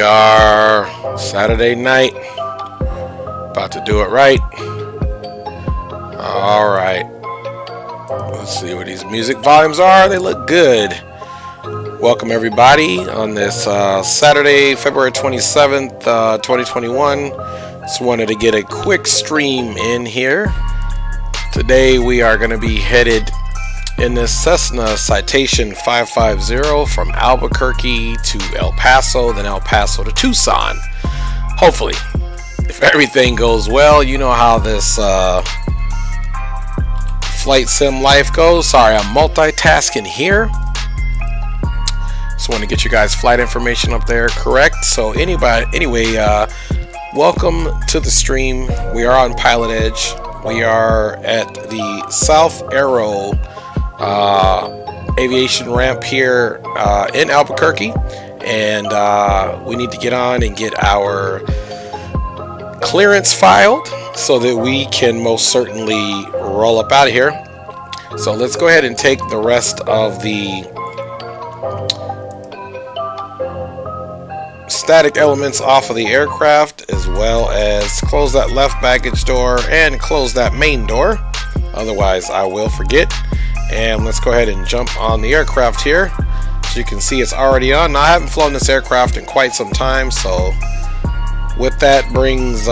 we are. Saturday night. About to do it right. Alright. Let's see what these music volumes are. They look good. Welcome everybody on this Saturday, February 27th, 2021. Just wanted to get a quick stream in here. Today we are going to be headed in this Cessna Citation 550 from Albuquerque to El Paso, then El Paso to Tucson. Hopefully, if everything goes well. You know how this flight sim life goes. Sorry, I'm multitasking here. Just want to get you guys flight information up there correct. So anyway, welcome to the stream. We are on Pilotedge. We are at the South Arrow aviation ramp here in Albuquerque, and we need to get on and get our clearance filed so that we can most certainly roll up out of here. So let's go ahead and take the rest of the static elements off of the aircraft, as well as close that left baggage door and close that main door, otherwise I will forget. And let's go ahead and jump on the aircraft here. As you can see, it's already on. Now, I haven't flown this aircraft in quite some time, so with that brings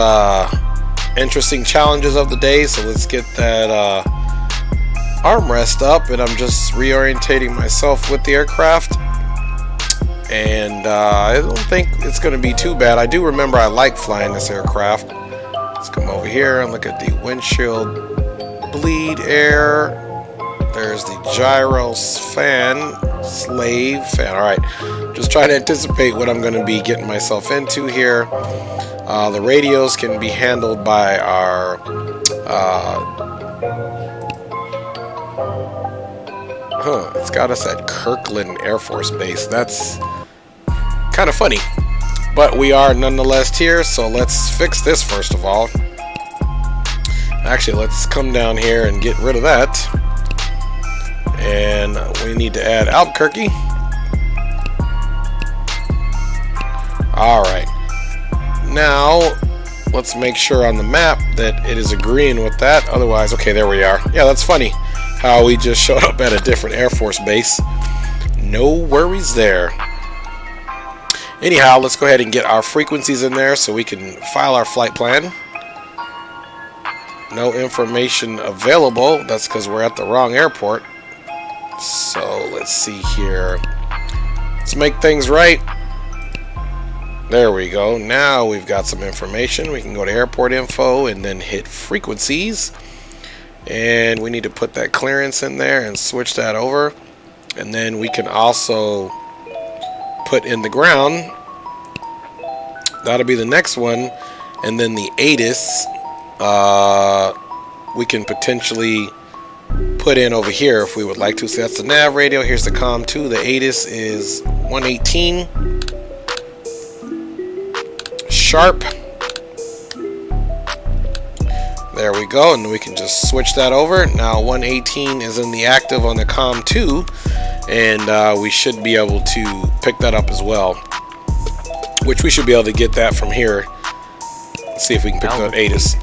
interesting challenges of the day. So let's get that armrest up, and I'm just reorientating myself with the aircraft. And I don't think it's going to be too bad. I do remember I like flying this aircraft. Let's come over here and look at the windshield bleed air. There's the gyro fan, slave fan. Alright, just trying to anticipate what I'm going to be getting myself into here. The radios can be handled by our it's got us at Kirkland Air Force Base. That's kind of funny, but we are nonetheless here. So let's fix this first of all. Actually, let's come down here and get rid of that. And we need to add Albuquerque. Alright. Now, let's make sure on the map that it is agreeing with that. Otherwise, okay, there we are. Yeah, that's funny how we just showed up at a different Air Force base. No worries there. Anyhow, let's go ahead and get our frequencies in there so we can file our flight plan. No information available. That's because we're at the wrong airport. So let's see here. Let's make things right. There we go. Now we've got some information. We can go to airport info and then hit frequencies. And we need to put that clearance in there and switch that over. And then we can also put in the ground. That'll be the next one. And then the ATS we can potentially put in over here if we would like to. So that's the nav radio. Here's the COM 2. The ATS is 118 sharp. There we go, and we can just switch that over. Now 118 is in the active on the COM 2, and we should be able to pick that up as well, which we should be able to get that from here. Let's see if we can pick up ATS.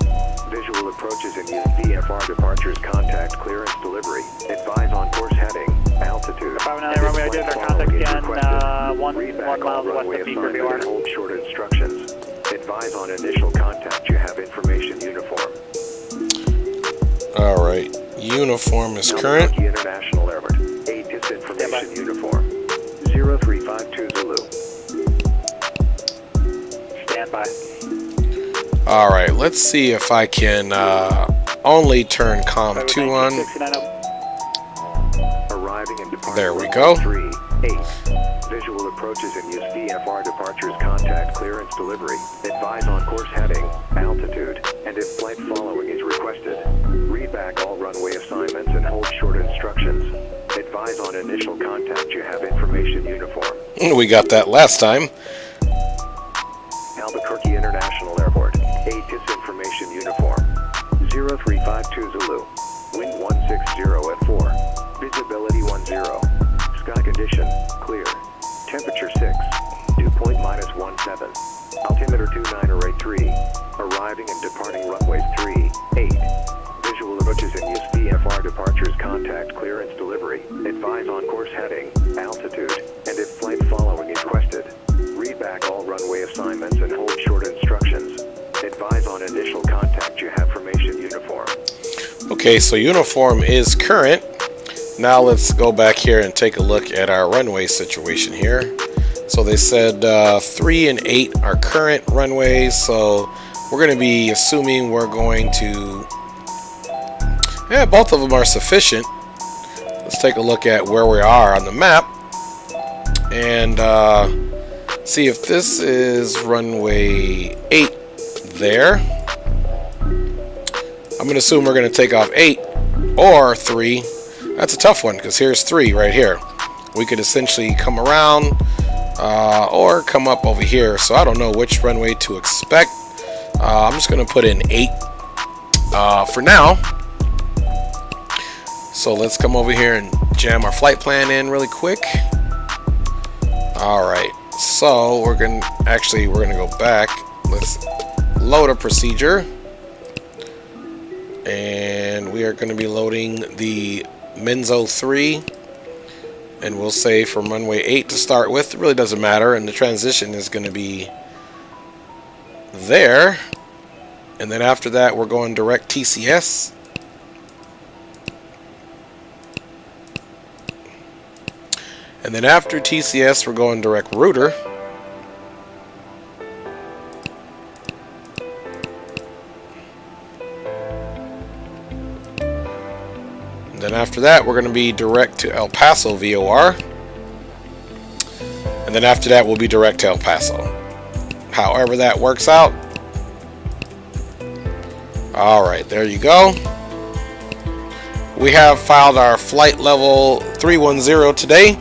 Visual approaches and use VFR departures, contact clearance delivery. Advise on course heading, altitude. 509 runway, I did our contact again, 1 more miles west of Beaver. Hold short instructions. Advise on initial contact. You have information uniform. Alright, uniform is current. International Airport. ATS information uniform. 0352 Zulu. Stand by. Alright, let's see if I can only turn COM 2 on. Arriving and departing. There we go. 38. Visual approaches and use VFR departures, contact clearance delivery. Advise on course heading, altitude, and if flight following is requested. Read back all runway assignments and hold short instructions. Advise on initial contact. You have information uniform. We got that last time. Albuquerque International Airport. ATS information uniform. 0352 Zulu. Wind 160 at 4. Visibility 10. Sky condition clear. Temperature 6. Dew point -17. departing runways 3, 8. Visual approaches and use VFR departures, contact clearance delivery. Advise on course heading, altitude, and if flight following is requested. Read back all runway assignments and hold short instructions. Advise on initial contact you have formation uniform. Okay, so uniform is current. Now let's go back here and take a look at our runway situation here. So they said 3 and 8 are current runways, so we're going to be assuming we're going to, yeah, both of them are sufficient. Let's take a look at where we are on the map and see if this is runway 8 there. I'm going to assume we're going to take off 8 or 3. That's a tough one because here's 3 right here. We could essentially come around or come up over here. So I don't know which runway to expect. I'm just going to put in 8 for now. So let's come over here and jam our flight plan in really quick. Alright, so we're going to go back. Let's load a procedure. And we are going to be loading the Menzo 3. And we'll say from runway 8 to start with. It really doesn't matter. And the transition is going to be there. And then after that, we're going direct TCS. And then after TCS, we're going direct router. And then after that, we're going to be direct to El Paso VOR. And then after that, we'll be direct to El Paso. However that works out. Alright, there you go. We have filed our flight level 310 today.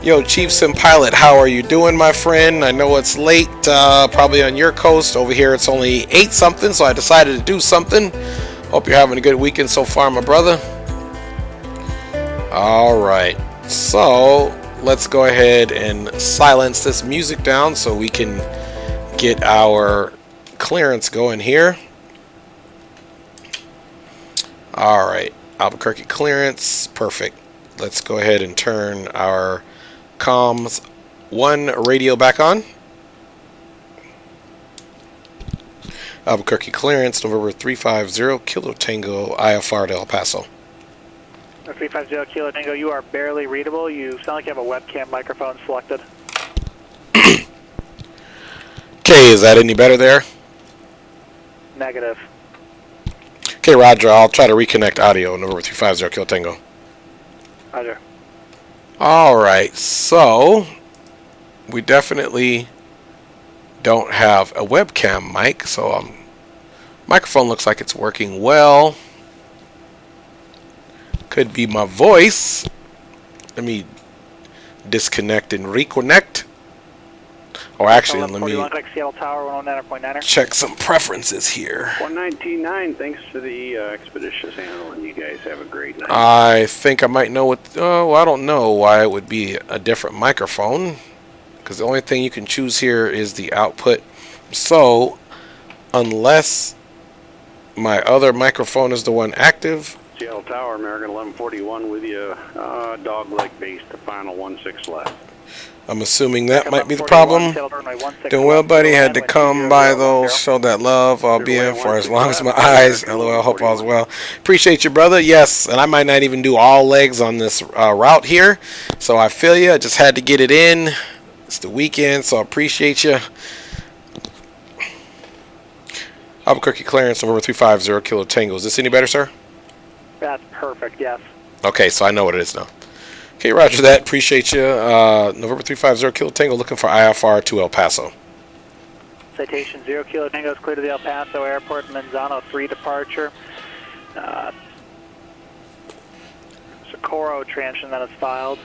Yo, Chief Sim Pilot, how are you doing, my friend? I know it's late, probably on your coast. Over here, it's only 8 something, so I decided to do something. Hope you're having a good weekend so far, my brother. Alright, so let's go ahead and silence this music down so we can get our clearance going here. Alright, Albuquerque clearance, perfect. Let's go ahead and turn our comms 1 radio back on. Albuquerque clearance, November 350, Kilo Tango, IFR to El Paso. 350 Kilo Tango, you are barely readable. You sound like you have a webcam microphone selected. Okay, is that any better there? Negative. Okay, Roger, I'll try to reconnect audio, November 350 Kilo Tango. Roger. Alright, so we definitely don't have a webcam mic, so microphone looks like it's working well. Could be my voice. Let me disconnect and reconnect. Or actually, let me check some preferences here. 119.9, thanks for the expeditious handling. You guys have a great night. I think I might know what... Oh, I don't know why it would be a different microphone. Because the only thing you can choose here is the output. So, unless my other microphone is the one active... Seattle Tower, American 1141 with you. Dog leg base, the final 16 left. I'm assuming that might be the problem. Doing well, buddy. Had to come by though, show that love. I'll be in for as long as my eyes. LOL, hope all's well. Appreciate you, brother. Yes, and I might not even do all legs on this route here. So I feel you. I just had to get it in. It's the weekend, so I appreciate you. Albuquerque clearance, November 350 Kilo Tango. Is this any better, sir? That's perfect, yes. Okay, so I know what it is now. Okay, roger that. Appreciate you. November 350 Kilo Tango looking for IFR to El Paso. Citation 0 Kilo Tango is clear to the El Paso Airport, Manzano 3 departure. Socorro transition that is filed.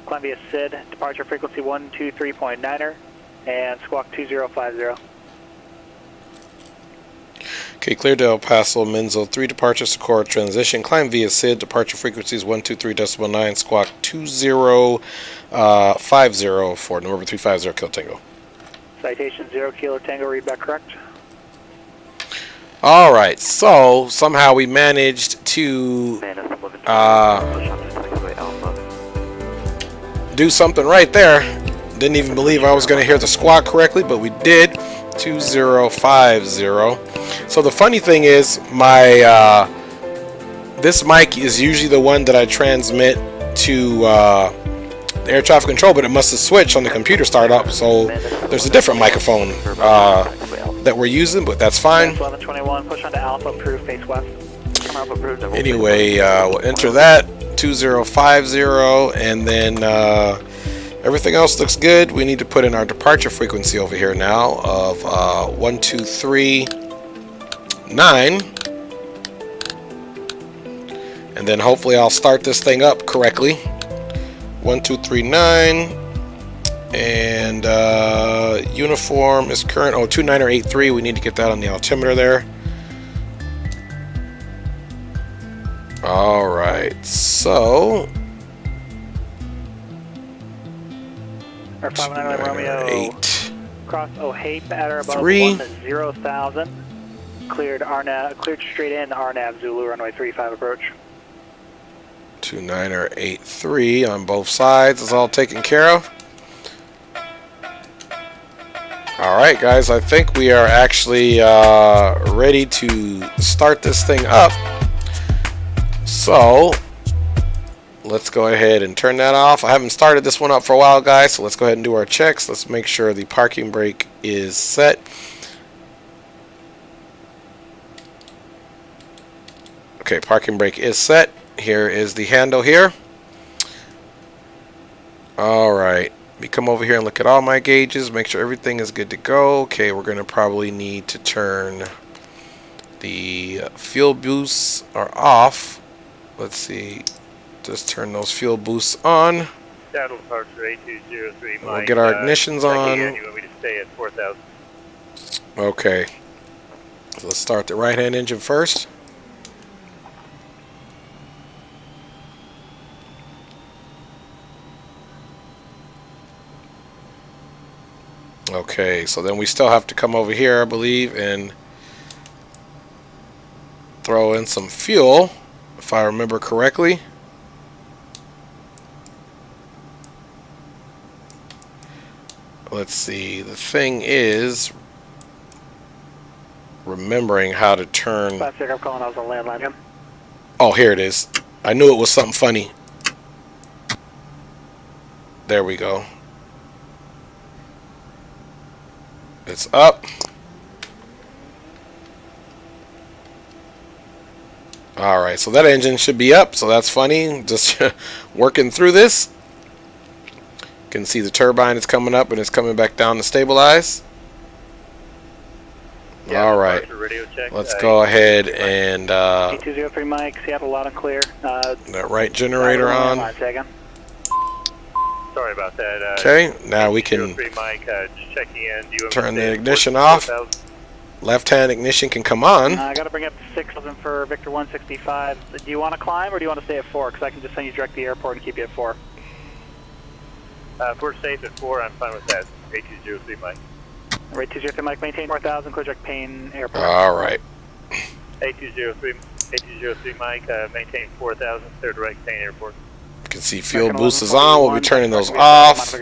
Climb via SID, departure frequency 123.9er, and squawk 2050. Okay, clear to El Paso, Menzo 3 departure, Socorro transition, climb via SID, departure frequencies 123.9, squawk 2050 for November 350 Kilo Tango. Citation 0 Kilo Tango, read back correct. All right, so somehow we managed to do something right there. Didn't even believe I was going to hear the squawk correctly, but we did. 2050. So the funny thing is, my this mic is usually the one that I transmit to the air traffic control, but it must have switched on the computer startup. So there's a different microphone that we're using, but that's fine. 1121, push onto Alpha, approved, face west. Anyway, we'll enter that 2050, and then everything else looks good. We need to put in our departure frequency over here now of 1239, and then hopefully I'll start this thing up correctly. 1239. And uniform is current. Oh, 2983. We need to get that on the altimeter there. All right. So. Our 599 Romeo. 8. Cross O'Hape at or above 3. 10,000. Cleared RNAV. Cleared straight in RNAV Zulu runway 35 approach. 2983 on both sides is all taken care of. Alright guys, I think we are actually ready to start this thing up. So, let's go ahead and turn that off. I haven't started this one up for a while guys, so let's go ahead and do our checks. Let's make sure the parking brake is set. Okay, parking brake is set. Here is the handle here. Alright. We come over here and look at all my gauges, make sure everything is good to go. Okay, we're going to probably need to turn the fuel boosts are off. Let's see, just turn those fuel boosts on. Saddle departure 8203. We'll get our ignitions on. You want me to stay at 4,000? Okay, so let's start the right hand engine first. Okay, so then we still have to come over here, I believe, and throw in some fuel, if I remember correctly. Let's see, the thing is remembering how to turn... Classic, I'm calling, I was on landline. Oh, here it is. I knew it was something funny. There we go. It's up. Alright, so that engine should be up, so that's funny. Just working through this. You can see the turbine is coming up and it's coming back down to stabilize. Yeah, alright, let's go ahead and 8203 Mike, Seattle loud and clear. that right generator on. Sorry about that. Okay, now we can Mike, just checking in. Do you turn the ignition off. Left-hand ignition can come on. I got to bring up to 6,000 for Victor 165. Do you want to climb or do you want to stay at 4? Because I can just send you direct to the airport and keep you at 4. If we're safe at 4, I'm fine with that. 8203 Mike. Right 203 Mike, maintain 4,000, clear direct Payne Airport. Alright. 8203 Mike, maintain 4,000, clear direct Payne Airport. You can see fuel boost is on. We'll be turning those off.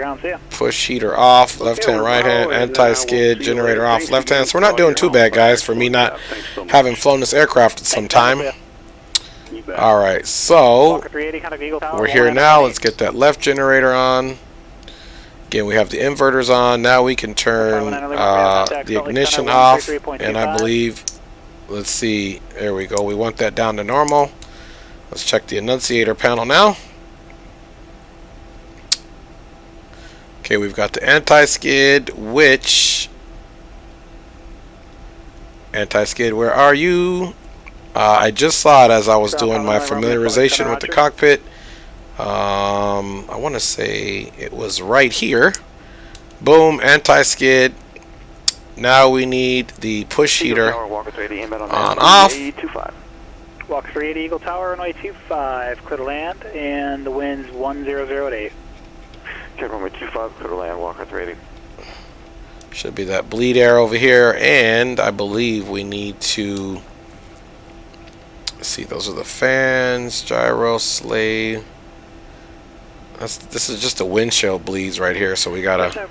Push heater off. Left hand, right hand, anti-skid, generator off. Left hand. So we're not doing too bad, guys, for me not having flown this aircraft at some time. Alright, so we're here now. Let's get that left generator on. Again, we have the inverters on. Now we can turn the ignition off. And I believe, let's see, there we go. We want that down to normal. Let's check the annunciator panel now. Okay, we've got the anti-skid, which... Anti-skid, where are you? I just saw it as I was doing my familiarization with the cockpit. I want to say it was right here. Boom, anti-skid. Now we need the push heater on off. Walk 380 Eagle Tower, runway 25, clear to land, and the wind's 1008. Okay, runway 25, clear to land, Walker 380. Should be that bleed air over here, and I believe we need to see. Those are the fans, gyro, slave. This is just a windshield bleeds right here, so we gotta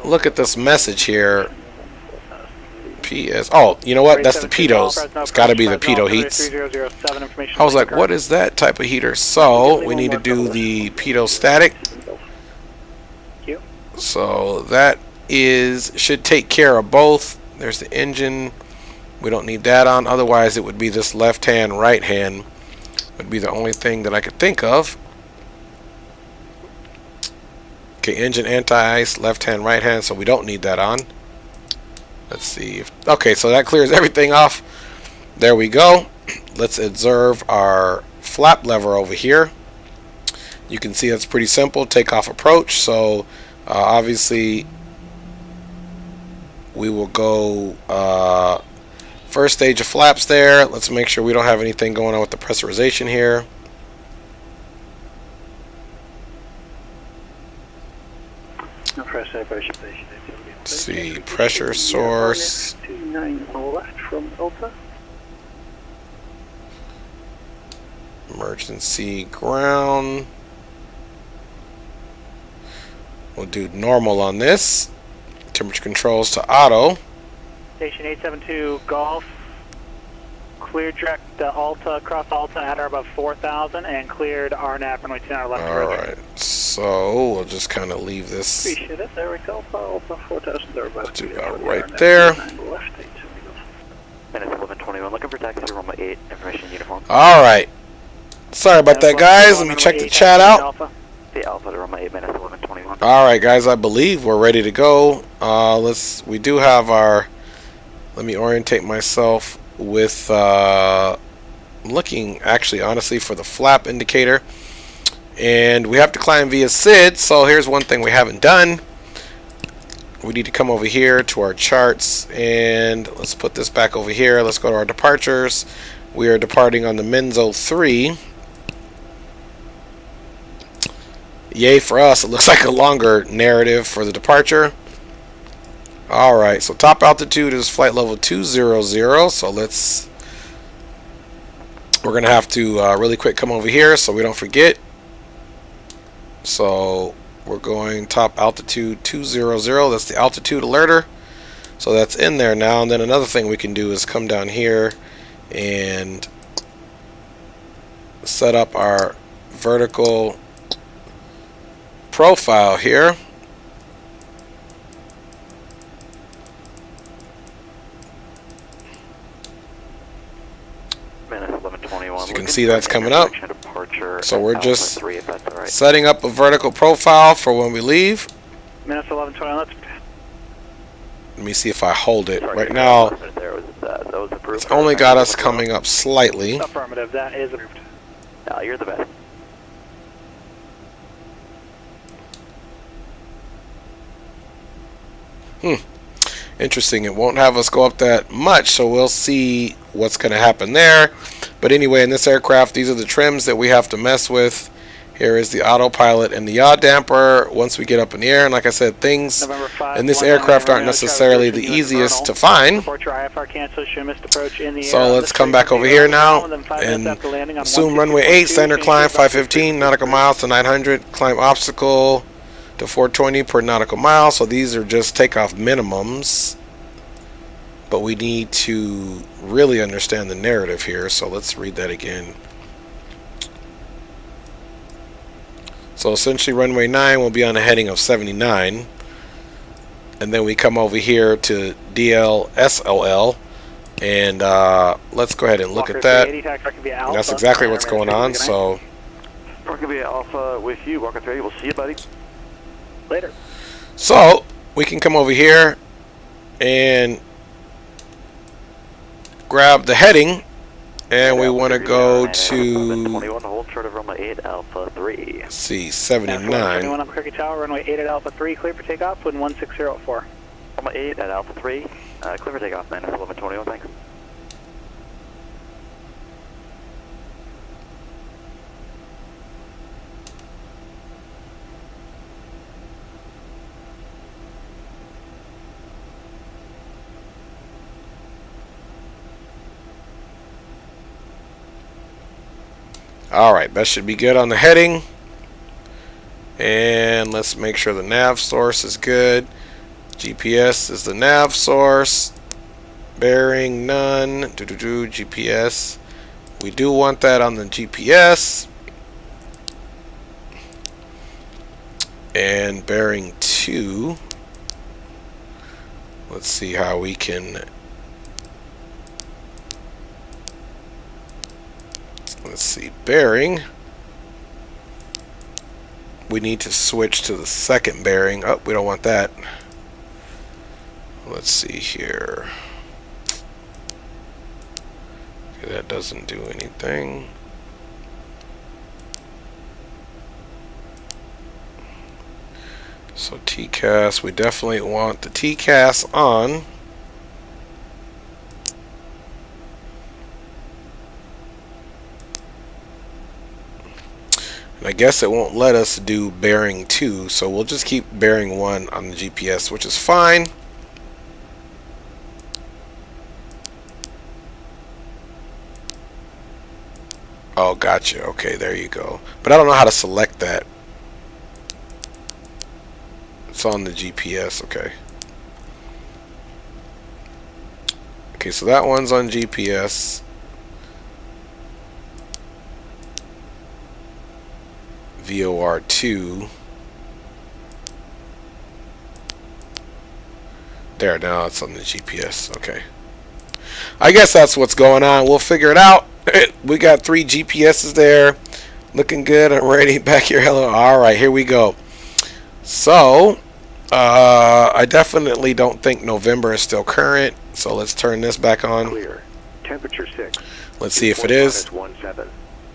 look at this message here. PS. Oh, you know what? That's the pitos. It's got to be the pitot heats. I was like, what is that type of heater? So we need to do the pitot static. So that should take care of both. There's the engine. We don't need that on. Otherwise, it would be this left hand, right hand would be the only thing that I could think of. Okay, engine anti-ice, left hand, right hand. So we don't need that on. Let's see. Okay, so that clears everything off. There we go. Let's observe our flap lever over here. You can see that's pretty simple. Takeoff approach. So obviously we will go first stage of flaps there. Let's make sure we don't have anything going on with the pressurization here. Let's see, pressure source. Emergency ground. We'll do normal on this. Temperature controls to auto. Station 872 Golf. Cleared direct Alta, cross Alta at or above 4,000 and cleared RNAP runway 10 left. Alright, so we'll just kind of leave this. Appreciate it. There we go. Alpha 4,000 there. Do that right there. Minutes 11:21. Looking for taxi to runway 8. Information uniform. Alright. Sorry about that, guys. Let me check the chat out. The Alpha to runway 8. Minutes 11:21. Alright, guys. I believe we're ready to go. We do have our. Let me orientate myself with looking actually honestly for the flap indicator, and we have to climb via SID. So here's one thing we haven't done. We need to come over here to our charts, and let's put this back over here. Let's go to our departures. We are departing on the Menzo 3. Yay for us. It looks like a longer narrative for the departure. Alright, so top altitude is flight level 200, so we're going to have to really quick come over here so we don't forget. So we're going top altitude 200, that's the altitude alerter. So that's in there now, and then another thing we can do is come down here and set up our vertical profile here. As you can see, that's coming up. So we're just setting up a vertical profile for when we leave. Minutes 11:21. Let me see if I hold it. Right now, it's only got us coming up slightly. Affirmative. That is approved. You're the best. Interesting. It won't have us go up that much, so we'll see what's going to happen there. But anyway, in this aircraft, these are the trims that we have to mess with. Here is the autopilot and the yaw damper once we get up in the air. And like I said, things in this aircraft aren't necessarily the easiest to find. So let's come back over here now and assume runway 8, standard climb 515 nautical miles to 900, climb obstacle to 420 per nautical mile. So these are just takeoff minimums, but we need to really understand the narrative here, so let's read that again. So essentially runway 9 will be on a heading of 79, and then we come over here to DLSOL, and let's go ahead and look at that. That's exactly what's going on. So Walker Via Alpha with you, Walker 3. We'll see you, buddy. Later. So we can come over here and grab the heading, and we want to go to hold short of runway 8 Alpha 3. see 79. On Cricket Tower, runway 8 at Alpha 3, clear for takeoff, wind 16004. Runway 8 at Alpha 3, clear for takeoff, minus 11:21, thanks. Alright, that should be good on the heading. And let's make sure the nav source is good. GPS is the nav source. Bearing none. GPS. We do want that on the GPS. And bearing 2. Let's see how we can. Let's see, bearing. We need to switch to the second bearing. Oh, we don't want that. Let's see here. Okay, that doesn't do anything. So TCAS, we definitely want the TCAS on. And I guess it won't let us do bearing 2, so we'll just keep bearing 1 on the GPS, which is fine. Oh, gotcha. Okay, there you go. But I don't know how to select that. It's on the GPS, okay. Okay, so that one's on GPS. VOR2. There, now it's on the GPS, okay. I guess that's what's going on. We'll figure it out. We got 3 GPSs there. Looking good. I'm ready. Back here. Hello. Alright, here we go. So, I definitely don't think November is still current. So let's turn this back on. Clear. Temperature 6. Let's see if it is. 17.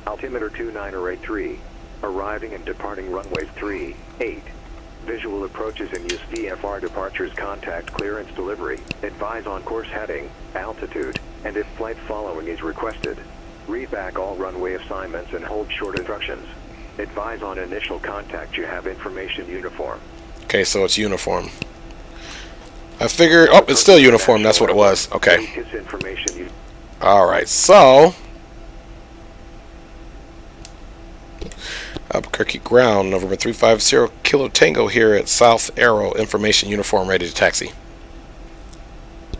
Altimeter 2983. Arriving and departing runways 38. Visual approaches and use VFR departures, contact clearance delivery. Advise on course heading, altitude, and if flight following is requested. Read back all runway assignments and hold short instructions. Advise on initial contact you have information uniform. Okay, so it's uniform. I figured, oh, it's still uniform, that's what it was. Okay. Alright, so Albuquerque ground, November 350, Kilo Tango here at South Arrow, information uniform, ready to taxi.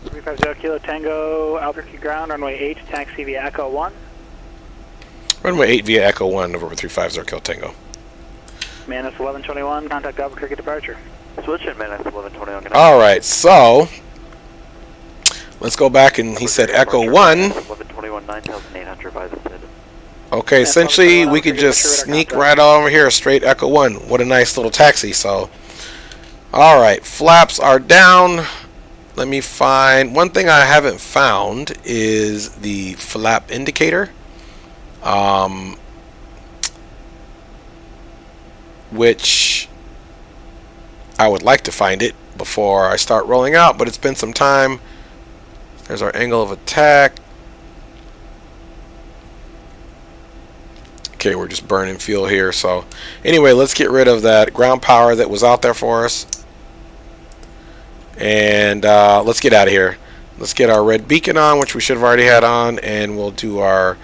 350 Kilo Tango, Albuquerque ground, runway 8, taxi via Echo 1. Runway 8 via Echo 1, November 350, Kilo Tango. Minus 1121, contact Albuquerque departure. Switch at minus 1121. Alright, so let's go back, and he said Echo 1. 1121, 9,800 by the SID. Okay, essentially we could just sneak right over here, straight Echo 1. What a nice little taxi. So, alright, flaps are down. Let me find, one thing I haven't found is the flap indicator. Which I would like to find it before I start rolling out, but it's been some time. There's our angle of attack. Okay, we're just burning fuel here. So anyway, let's get rid of that ground power that was out there for us. And let's get out of here. Let's get our red beacon on, which we should have already had on, and we'll do our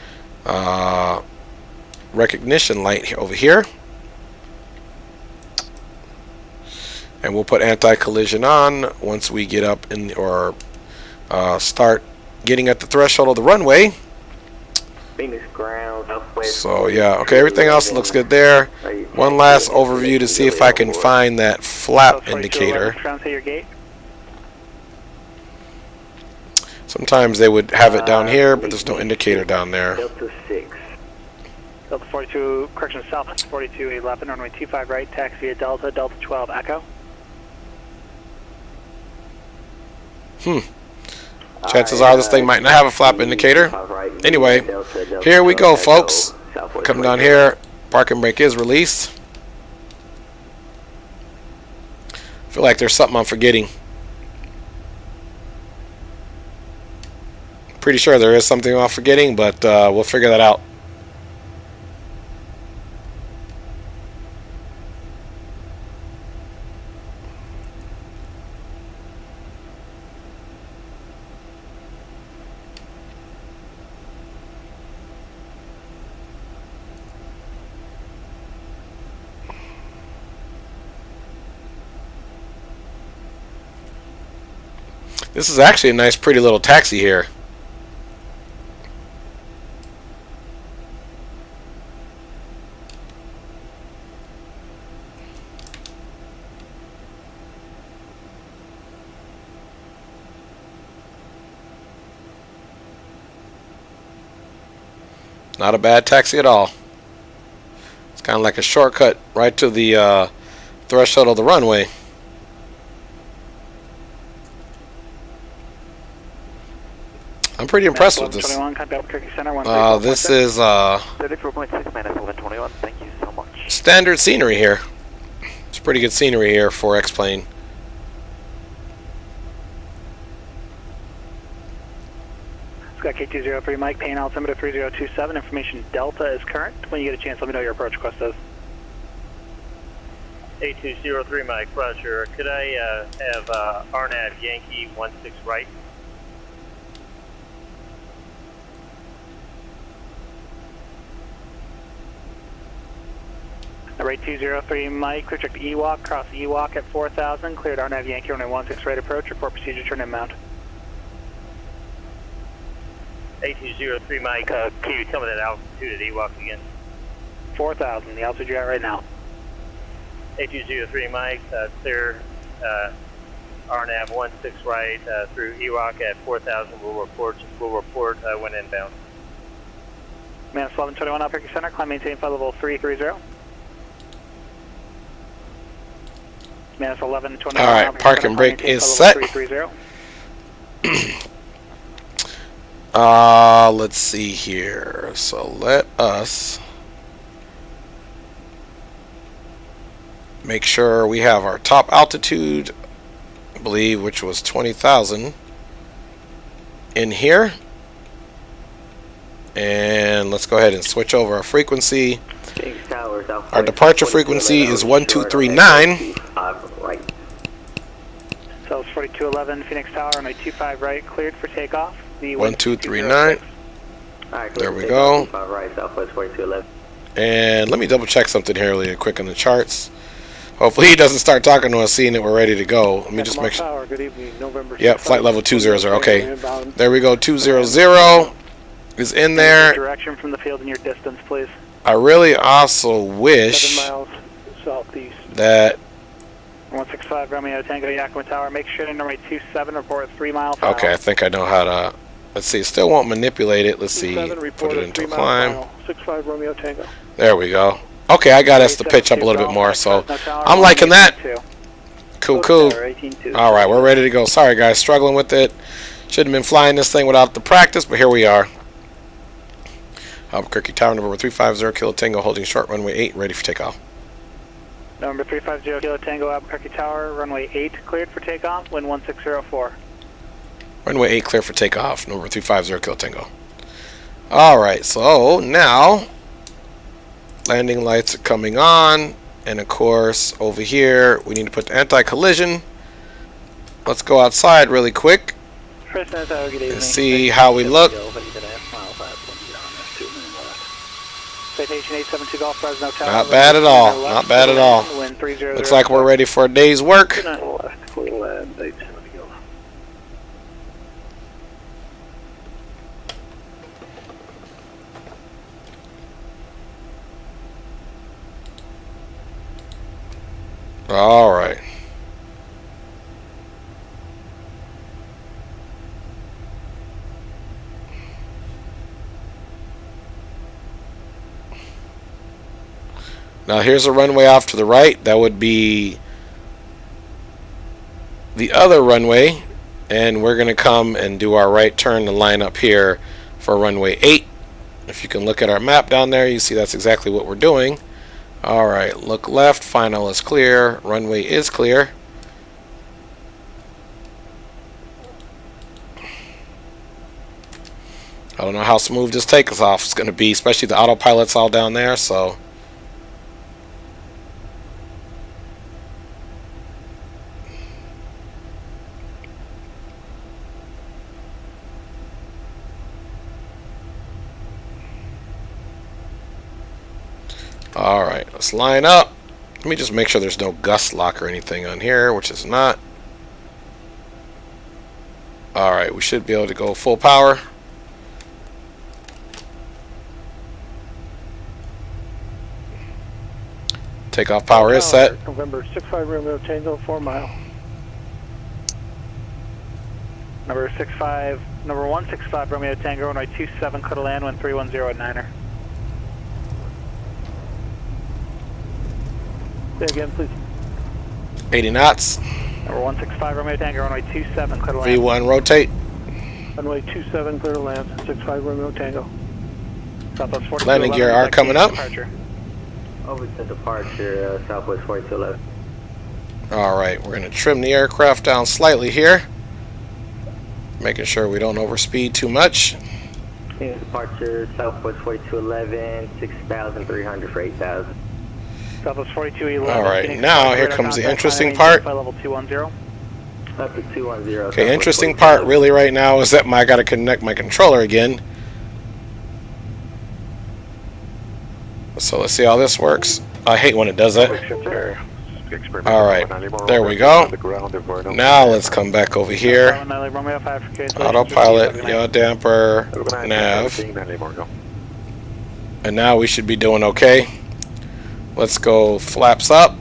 recognition light over here. And we'll put anti-collision on once we get up in, or start getting at the threshold of the runway. So yeah, okay, everything else looks good there. One last overview to see if I can find that flap indicator. Sometimes they would have it down here, but there's no indicator down there. Delta 6. Delta 42, correction south, 4211, runway 25 right, taxi via Delta, Delta 12 Echo. Chances are this thing might not have a flap indicator. Anyway, here we go, folks. Come down here. Parking brake is released. I feel like there's something I'm forgetting. Pretty sure there is something I'm forgetting, but we'll figure that out. This is actually a nice, pretty little taxi here. Not a bad taxi at all. It's kind of like a shortcut right to the threshold of the runway. I'm pretty impressed with this. This is 34.6 minus 1121. Thank you so much. standard scenery here. It's pretty good scenery here for X-Plane. Scott K203 Mike, paying altimeter 3027. Information Delta is current. When you get a chance, let me know your approach request is. A203 Mike, Roger. Could I have RNAV Yankee 16 right? Rate 203 Mike, clear check the Ewok, cross Ewok at 4000, cleared RNAV Yankee runway 16 right approach, report procedure turn inbound. A203 Mike, can you tell me that altitude at Ewok again? 4000, the altitude you're at right now. A203 Mike, clear RNAV 16 right through Ewok at 4000. We'll report when inbound. Manus 1121 Albuquerque Center, climb maintain flight level 330. Manus 1121. All right, park and brake is set. Let's see here. So let us make sure we have our top altitude, I believe, which was 20,000 in here. And let's go ahead and switch over our frequency. Our departure frequency is 1239. Cells 4211, Phoenix Tower, runway 25 right, cleared for takeoff. The 1239. There we go. And let me double check something here really quick on the charts. Hopefully he doesn't start talking to us seeing that we're ready to go. Let me just make sure. Good evening, November. Yep, flight level 200. Okay. There we go. 200 is in there. Direction from the field and your distance, please. I really also wish 7 miles southeast. that 165 Romeo Tango Yakima Tower. Make sure to number 27 report 3 miles. Okay, I think I know how to. Let's see. Still won't manipulate it. Let's see. Put it into climb. 65 Romeo Tango. There we go. Okay, I got us to pitch up a little bit more, so I'm liking that. Cool, cool. All right, we're ready to go. Sorry, guys, struggling with it. Shouldn't have been flying this thing without the practice, but here we are. Albuquerque Tower, number 350, Kilo Tango, holding short, runway 8, ready for takeoff. Number 350, Kilo Tango, Albuquerque Tower, runway 8, cleared for takeoff, wind 1604. Runway 8, clear for takeoff, number 350, Kilo Tango. Alright, so now, landing lights are coming on, and of course, over here, we need to put the anti-collision. Let's go outside really quick, and see how we look. Not bad at all. Not bad at all. Looks like we're ready for a day's work. All right. Now here's a runway off to the right. That would be the other runway. And we're going to come and do our right turn to line up here for runway 8. If you can look at our map down there, you see that's exactly what we're doing. Alright, look left. Final is clear. Runway is clear. I don't know how smooth this takeoff is going to be, especially the autopilot's all down there, so... Alright, let's line up. Let me just make sure there's no gust lock or anything on here, which is not. Alright, we should be able to go full power. Takeoff power is set. November 65 Romeo Tango, 4 mile. Number 165 Romeo Tango, runway 27, clear to land, 1310 at Niner. Say again, please. 80 knots. Number 165 Romeo Tango, runway 27, clear to land. V1 rotate. Runway 27, clear to land, 65 Romeo Tango. Southwest 4211. Landing gear are coming up. Departure. Over to departure, Southwest 4211. Alright, we're going to trim the aircraft down slightly here. Making sure we don't overspeed too much. Departure, Southwest 4211, 6,300 for 8,000. Southwest 4211. Alright, now here comes the interesting part. Level 210. Up to 210. Okay, interesting part really right now is that I got to connect my controller again. So let's see how this works. I hate when it does that. Alright, there we go. Now let's come back over here. Autopilot, yaw damper, nav. And now we should be doing okay. Let's go flaps up.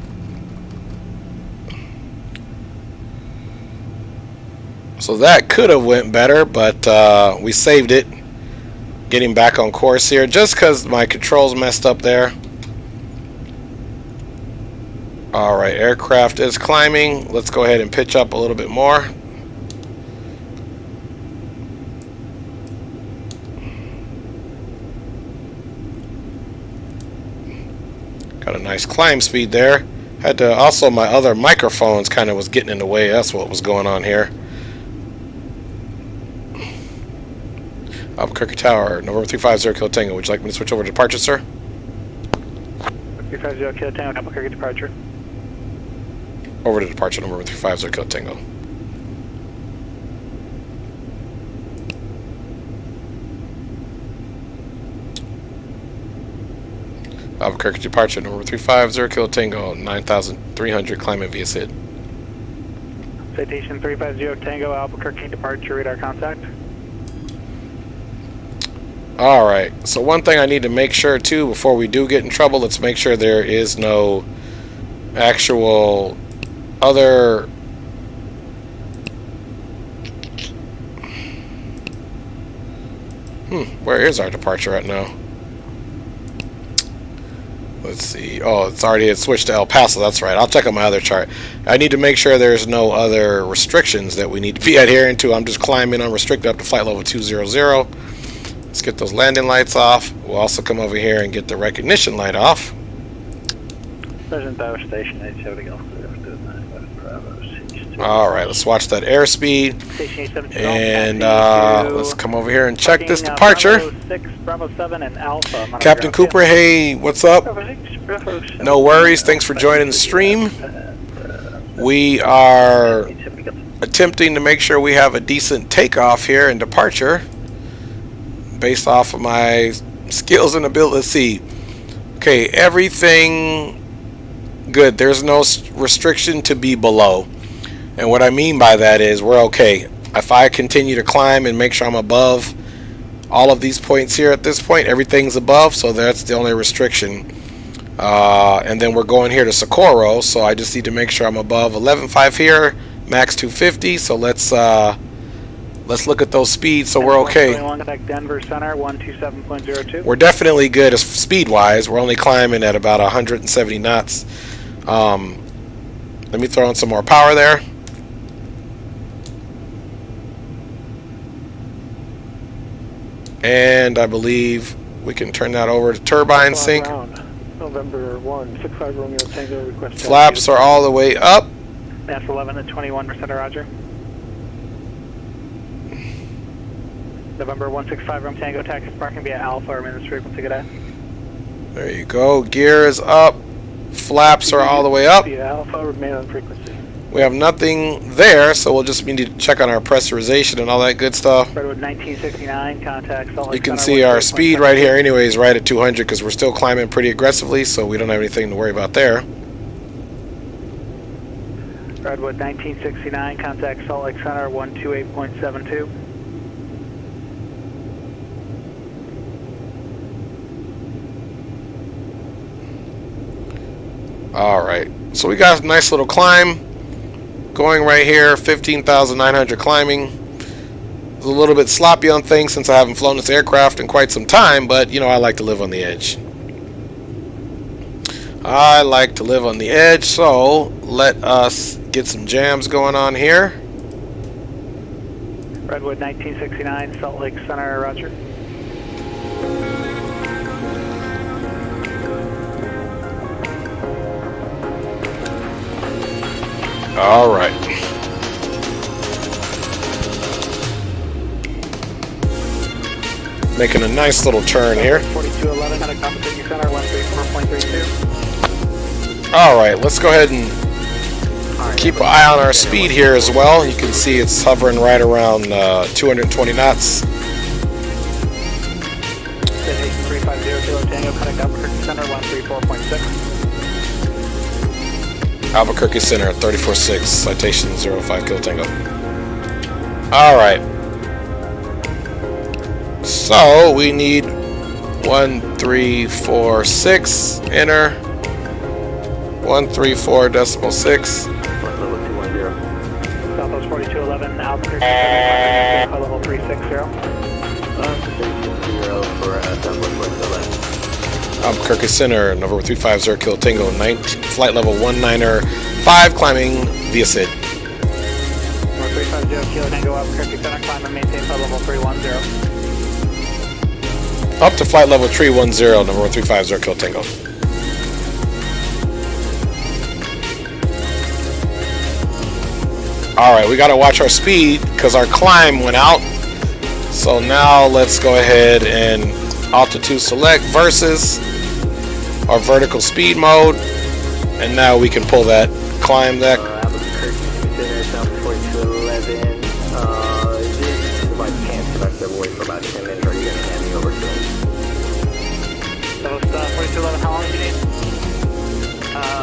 So that could have went better, but we saved it. Getting back on course here just because my controls messed up there. Alright, aircraft is climbing. Let's go ahead and pitch up a little bit more. Got a nice climb speed there. Had to also, my other microphones kind of was getting in the way. That's what was going on here. Albuquerque Tower, November 350 Kilo Tango. Would you like me to switch over to departure, sir? 350 Kilo Tango, Albuquerque departure. Over to departure, November 350 Kilo Tango. Albuquerque departure, November 350 Kilo Tango, 9,300, climbing via SID. Citation 350 Tango, Albuquerque departure, radar contact. Alright, so one thing I need to make sure too before we do get in trouble, let's make sure there is no actual other where is our departure at now? Let's see. Oh, it's already had switched to El Paso. That's right. I'll check on my other chart. I need to make sure there's no other restrictions that we need to be adhering to. I'm just climbing unrestricted up to flight level 200. Let's get those landing lights off. We'll also come over here and get the recognition light off. President Tower Station 870 Golf. Alright, let's watch that airspeed. And let's come over here and check this departure. Bravo 7 and Alpha. Captain Cooper, hey, what's up? No worries, thanks for joining the stream. We are attempting to make sure we have a decent takeoff here and departure based off of my skills and ability. Let's see. Okay, everything good. There's no restriction to be below. And what I mean by that is we're okay. If I continue to climb and make sure I'm above all of these points here at this point, everything's above, so that's the only restriction. And then we're going here to Socorro, so I just need to make sure I'm above 11.5 here, max 250. So let's look at those speeds, so we're okay. Denver Center 127.02. We're definitely good as speed-wise. We're only climbing at about 170 knots. Let me throw in some more power there. And I believe we can turn that over to turbine sync. November 165 Romeo Tango request. Flaps are all the way up. That's 11 and 21%, roger. November 165 Romeo Tango, taxi parking via Alpha, or minutes frequency, good day. There you go. Gear is up. Flaps are all the way up. Via Alpha, remain on frequency. We have nothing there, so we'll just need to check on our pressurization and all that good stuff. Redwood 1969, contact Salt Lake You can Center, see our speed right here anyways, right at 200, because we're still climbing pretty aggressively, so we don't have anything to worry about there. Redwood 1969, contact Salt Lake Center 128.72. Alright, so we got a nice little climb going right here, 15,900 climbing. It's a little bit sloppy on things since I haven't flown this aircraft in quite some time, but you know, I like to live on the edge. I like to live on the edge, so let us get some jams going on here. Redwood 1969, Salt Lake Center, roger. All right. Making a nice little turn here. 4211, at a compensation center 134.32. All right, let's go ahead and keep an eye on our speed here as well. You can see it's hovering right around 220 knots. 350 Kilo Tango, contact Albuquerque Center 134.6. Albuquerque Center 34.6, citation 05 Kilo Tango. Alright. So we need 1346, enter. 134.6. Level 210. Southwest 4211, Albuquerque Center, level 360. 0 for Southwest 4211. Albuquerque Center, November 350 Kilo Tango, flight level 195, climbing via SID. 350 Kilo Tango, Albuquerque Center, climb and maintain flight level 310. Up to flight level 310, November 350 Kilo Tango. Alright, we gotta watch our speed because our climb went out. So now let's go ahead and altitude select versus our vertical speed mode, and now we can pull that climb that. Albuquerque Center, Southwest 4211. This might can't select the voice for about 10 minutes. Are you going to hand me over to him? Southwest 4211, how long do you need?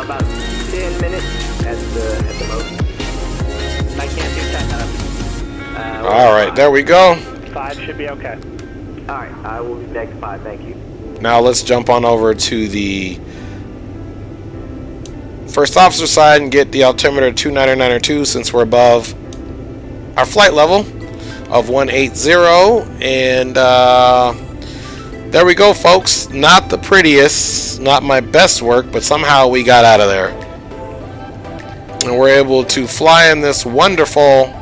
About 10 minutes at the most. I can't do 10 minutes. Alright, there we go. 5 should be okay. Alright, I will be back to 5, thank you. Now let's jump on over to the first officer side and get the altimeter 299.2 since we're above our flight level of 180. And there we go, folks. Not the prettiest, not my best work, but somehow we got out of there. And we're able to fly in this wonderful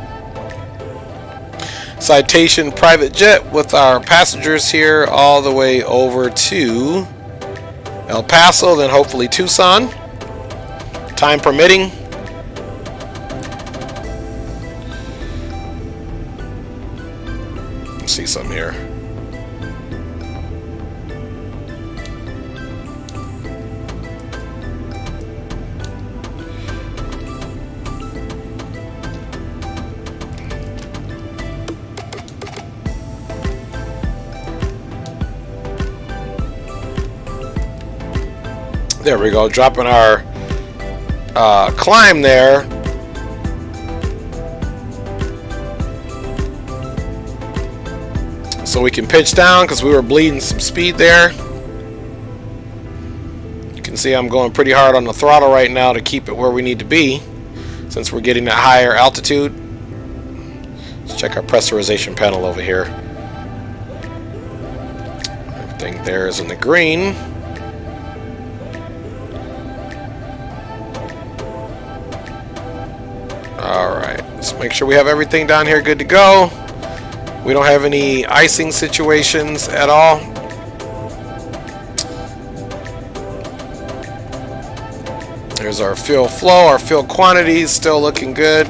Citation private jet with our passengers here all the way over to El Paso, then hopefully Tucson, time permitting. Let's see some here. There we go, dropping our climb there. So we can pitch down because we were bleeding some speed there. You can see I'm going pretty hard on the throttle right now to keep it where we need to be since we're getting that higher altitude. Let's check our pressurization panel over here. Everything there is in the green. Alright, let's make sure we have everything down here good to go. We don't have any icing situations at all. There's our fuel flow, our fuel quantities still looking good.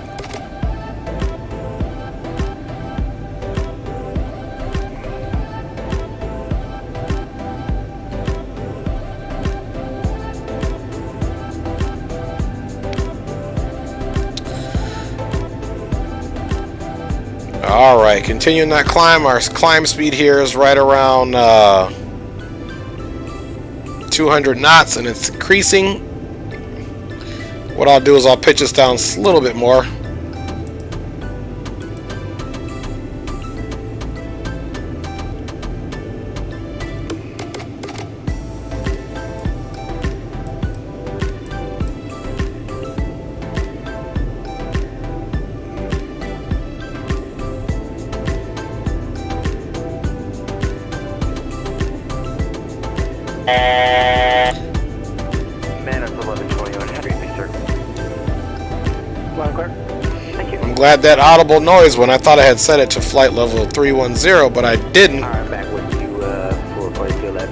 Alright, continuing that climb. Our climb speed here is right around 200 knots and it's increasing. What I'll do is I'll pitch this down a little bit more. Man, it's 1121. How do you think, sir? Loud and clear. Thank you. I'm glad that audible noise when I thought I had set it to flight level 310, but I didn't. Alright, back with you for 4211.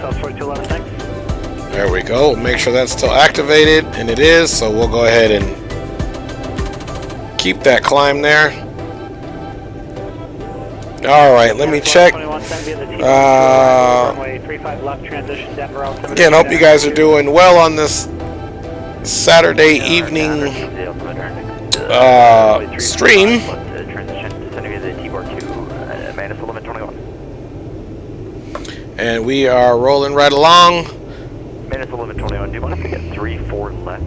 South 4211, thanks. There we go. Make sure that's still activated, and it is, so we'll go ahead and keep that climb there. Alright, let me check. Runway 35 left transition, Denver altimeter. Again, hope you guys are doing well on this Saturday evening stream. Transition, descending via the T-bar 2, minus 1121. And we are rolling right along. Minus 1121. Do you mind if we get 3-4 left?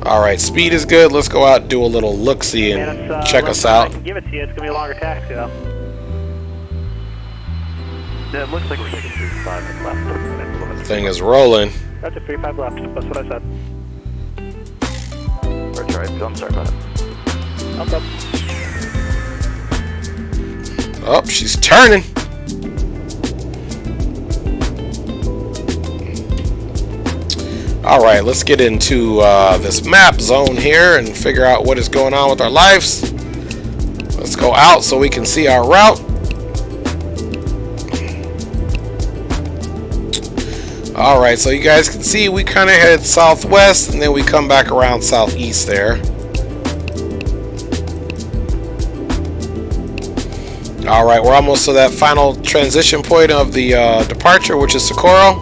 Alright, speed is good. Let's go out and do a little look-see and check us out. I can give it to you. It's going to be a longer taxi, though. Yeah, it looks like we're taking 35 left. Thing is rolling. That's a 35 left. That's what I said. That's right. I'm sorry about it. Up, up. Oh, she's turning. Alright, let's get into this map zone here and figure out what is going on with our lives. Let's go out so we can see our route. Alright, so you guys can see we kind of head southwest and then we come back around southeast there. Alright, we're almost to that final transition point of the departure, which is Socorro.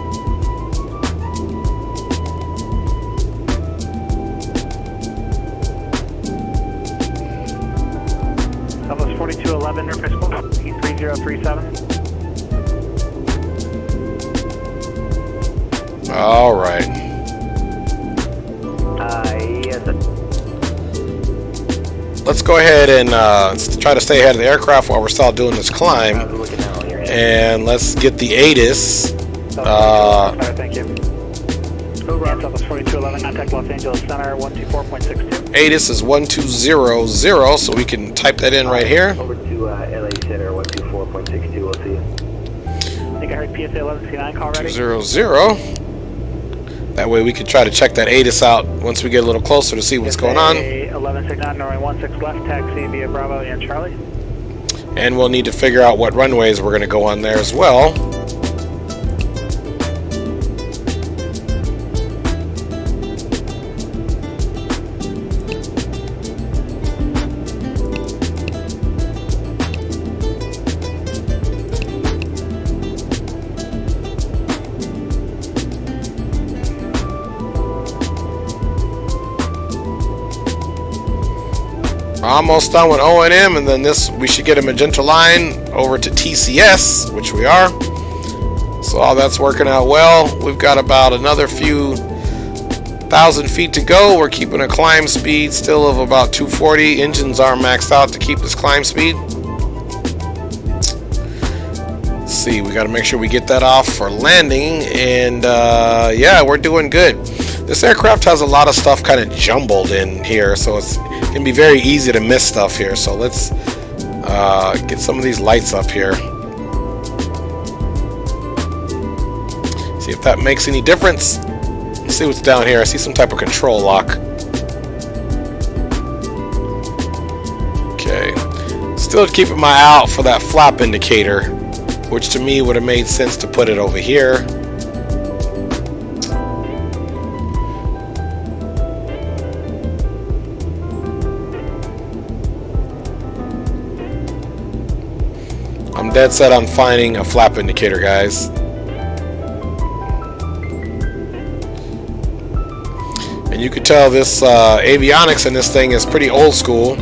Almost 4211, Air Principal, E3037. All right. Yes, Let's go ahead and try to stay ahead of the aircraft while we're still doing this climb. looking now on your end. And let's get the ATS. Thank you. Over on Southwest 4211, contact Los Angeles Center, 124.62. ATS is 1200, so we can type that in right here. Over to LA Center, 124.62. We'll see you. I think I heard PSA 11C9 call ready. 00. That way we can try to check that ATS out once we get a little closer to see what's going on. 1169, runway 16 left, taxi via Bravo and Charlie. And we'll need to figure out what runways we're going to go on there as well. Almost done with O&M, and then this we should get a magenta line over to TCS, which we are. So all that's working out well. We've got about another few thousand feet to go. We're keeping a climb speed still of about 240. Engines are maxed out to keep this climb speed. Let's see, we got to make sure we get that off for landing, and yeah, we're doing good. This aircraft has a lot of stuff kind of jumbled in here, so it can be very easy to miss stuff here. So let's get some of these lights up here. See if that makes any difference. Let's see what's down here. I see some type of control lock. Okay. Still keeping my eye out for that flap indicator, which to me would have made sense to put it over here. I'm dead set on finding a flap indicator, guys. And you can tell this avionics in this thing is pretty old school.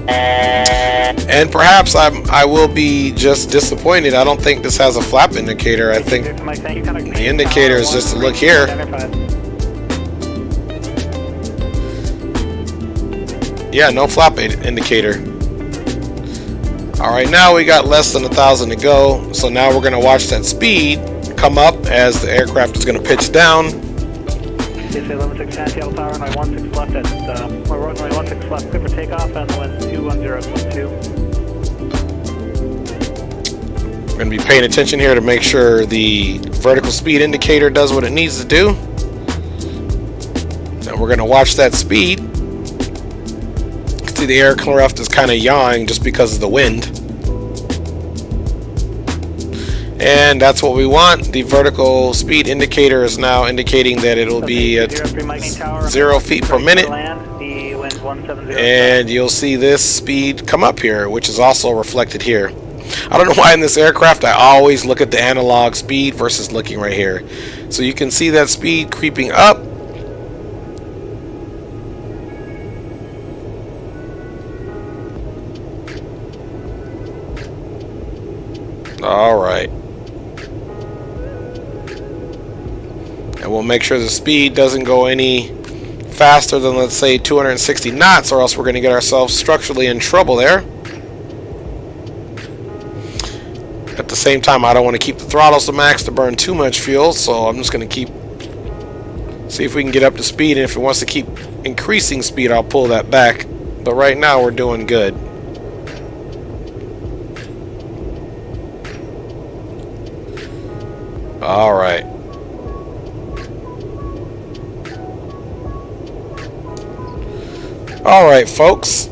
And perhaps I will be just disappointed. I don't think this has a flap indicator. I think the indicator is just to look here. Yeah, no flap indicator. All right, now we got less than 1,000 to go. So now we're gonna watch that speed come up as the aircraft is gonna pitch down. PSA 1169, Seattle Tower, runway 16 left at, runway 16 left, clear for takeoff, and wind 210.2. We're gonna be paying attention here to make sure the vertical speed indicator does what it needs to do. And we're gonna watch that speed. You can see the aircraft is kind of yawing just because of the wind. And that's what we want. The vertical speed indicator is now indicating that it'll be at 0 feet per minute. And you'll see this speed come up here, which is also reflected here. I don't know why in this aircraft I always look at the analog speed versus looking right here. So you can see that speed creeping up. All right. And we'll make sure the speed doesn't go any faster than, let's say, 260 knots, or else we're going to get ourselves structurally in trouble there. At the same time, I don't want to keep the throttles to max to burn too much fuel, so I'm just going to see if we can get up to speed, and if it wants to keep increasing speed, I'll pull that back. But right now, we're doing good. All right. All right, folks.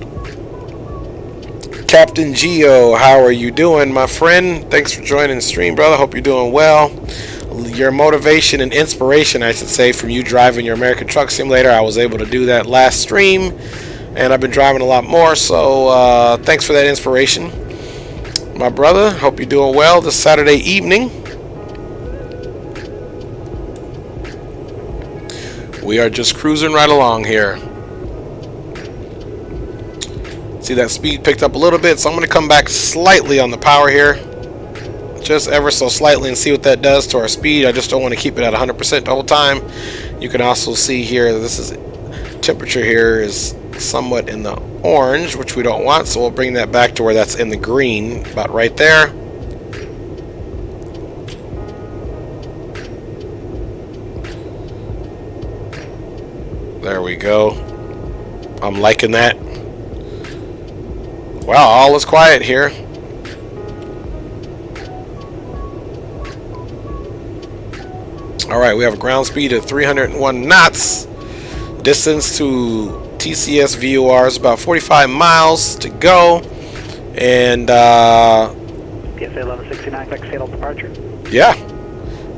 Captain Geo, how are you doing, my friend? Thanks for joining the stream, brother. Hope you're doing well. Your motivation and inspiration, I should say, from you driving your American Truck Simulator. I was able to do that last stream, and I've been driving a lot more, so thanks for that inspiration, my brother. Hope you're doing well this Saturday evening. We are just cruising right along here. See, that speed picked up a little bit, so I'm going to come back slightly on the power here, just ever so slightly, and see what that does to our speed. I just don't want to keep it at 100% the whole time. You can also see here that this is temperature here is somewhat in the orange, which we don't want, so we'll bring that back to where that's in the green, about right there. There we go. I'm liking that. Wow, all is quiet here. All right, we have a ground speed of 301 knots. Distance to TCS VOR is about 45 miles to go. And PSA 1169, expect Seattle departure. Yeah,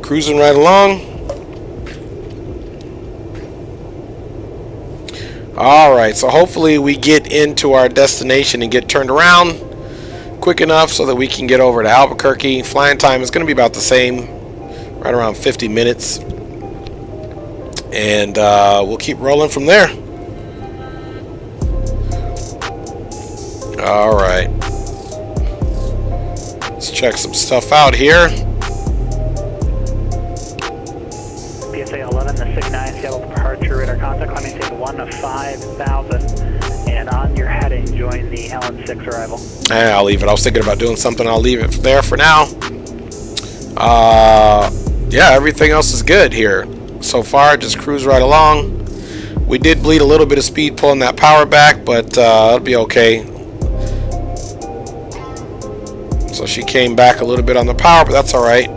cruising right along. Alright, so hopefully we get into our destination and get turned around quick enough so that we can get over to Albuquerque. Flying time is going to be about the same, right around 50 minutes. And we'll keep rolling from there. Alright. Let's check some stuff out here. PSA 1169, Seattle departure, radar contact, climbing take 1 of 5,000, and on your heading, join the LN6 arrival. I'll leave it. I was thinking about doing something. I'll leave it there for now. Yeah, everything else is good here. So far, just cruise right along. We did bleed a little bit of speed pulling that power back, but it'll be okay. So she came back a little bit on the power, but that's all right.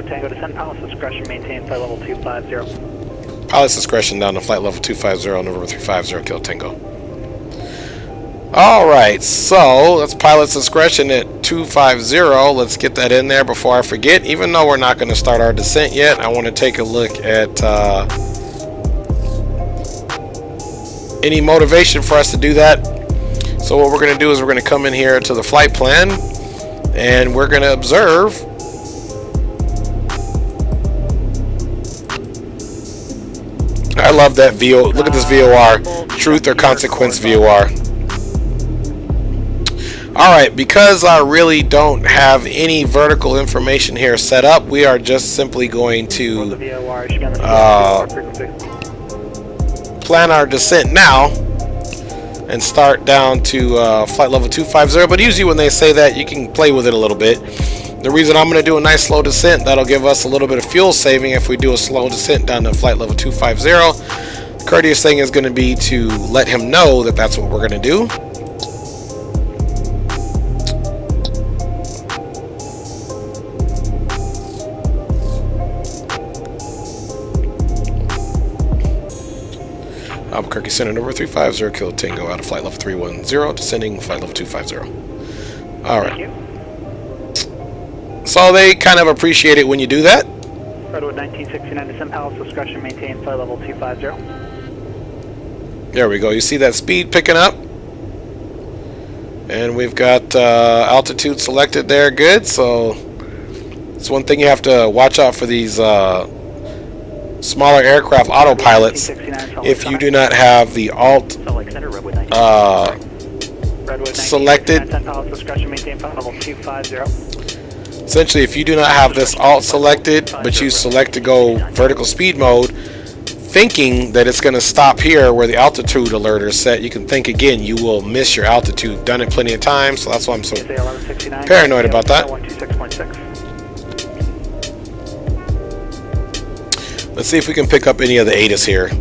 Tango descend, pilot's discretion, maintain flight level 250. Pilot's discretion down to flight level 250, November 350, Kilo Tango. Alright, so that's pilot's discretion at 250. Let's get that in there before I forget. Even though we're not going to start our descent yet, I want to take a look at any motivation for us to do that. So what we're going to do is we're going to come in here to the flight plan, and we're going to observe I love that VO. Look at this VOR. Truth or consequence VOR. Alright, because I really don't have any vertical information here set up, we are just simply going to plan our descent now and start down to flight level 250. But usually when they say that, you can play with it a little bit. The reason I'm going to do a nice slow descent, that'll give us a little bit of fuel saving if we do a slow descent down to flight level 250. The courteous thing is going to be to let him know that that's what we're going to do. Albuquerque Center number 350, Kilo Tango out of flight level 310, descending flight level 250. Alright. So they kind of appreciate it when you do that. Redwood 1969 descent Palace discretion, maintain flight level 250. There we go. You see that speed picking up? And we've got altitude selected there. Good. So it's one thing you have to watch out for these smaller aircraft autopilots. If you do not have the alt selected, essentially if you do not have this alt selected, but you select to go vertical speed mode, thinking that it's going to stop here where the altitude alert is set, you can think again, you will miss your altitude. Done it plenty of times, so that's why I'm so paranoid about that. Let's see if we can pick up any of the ATS here.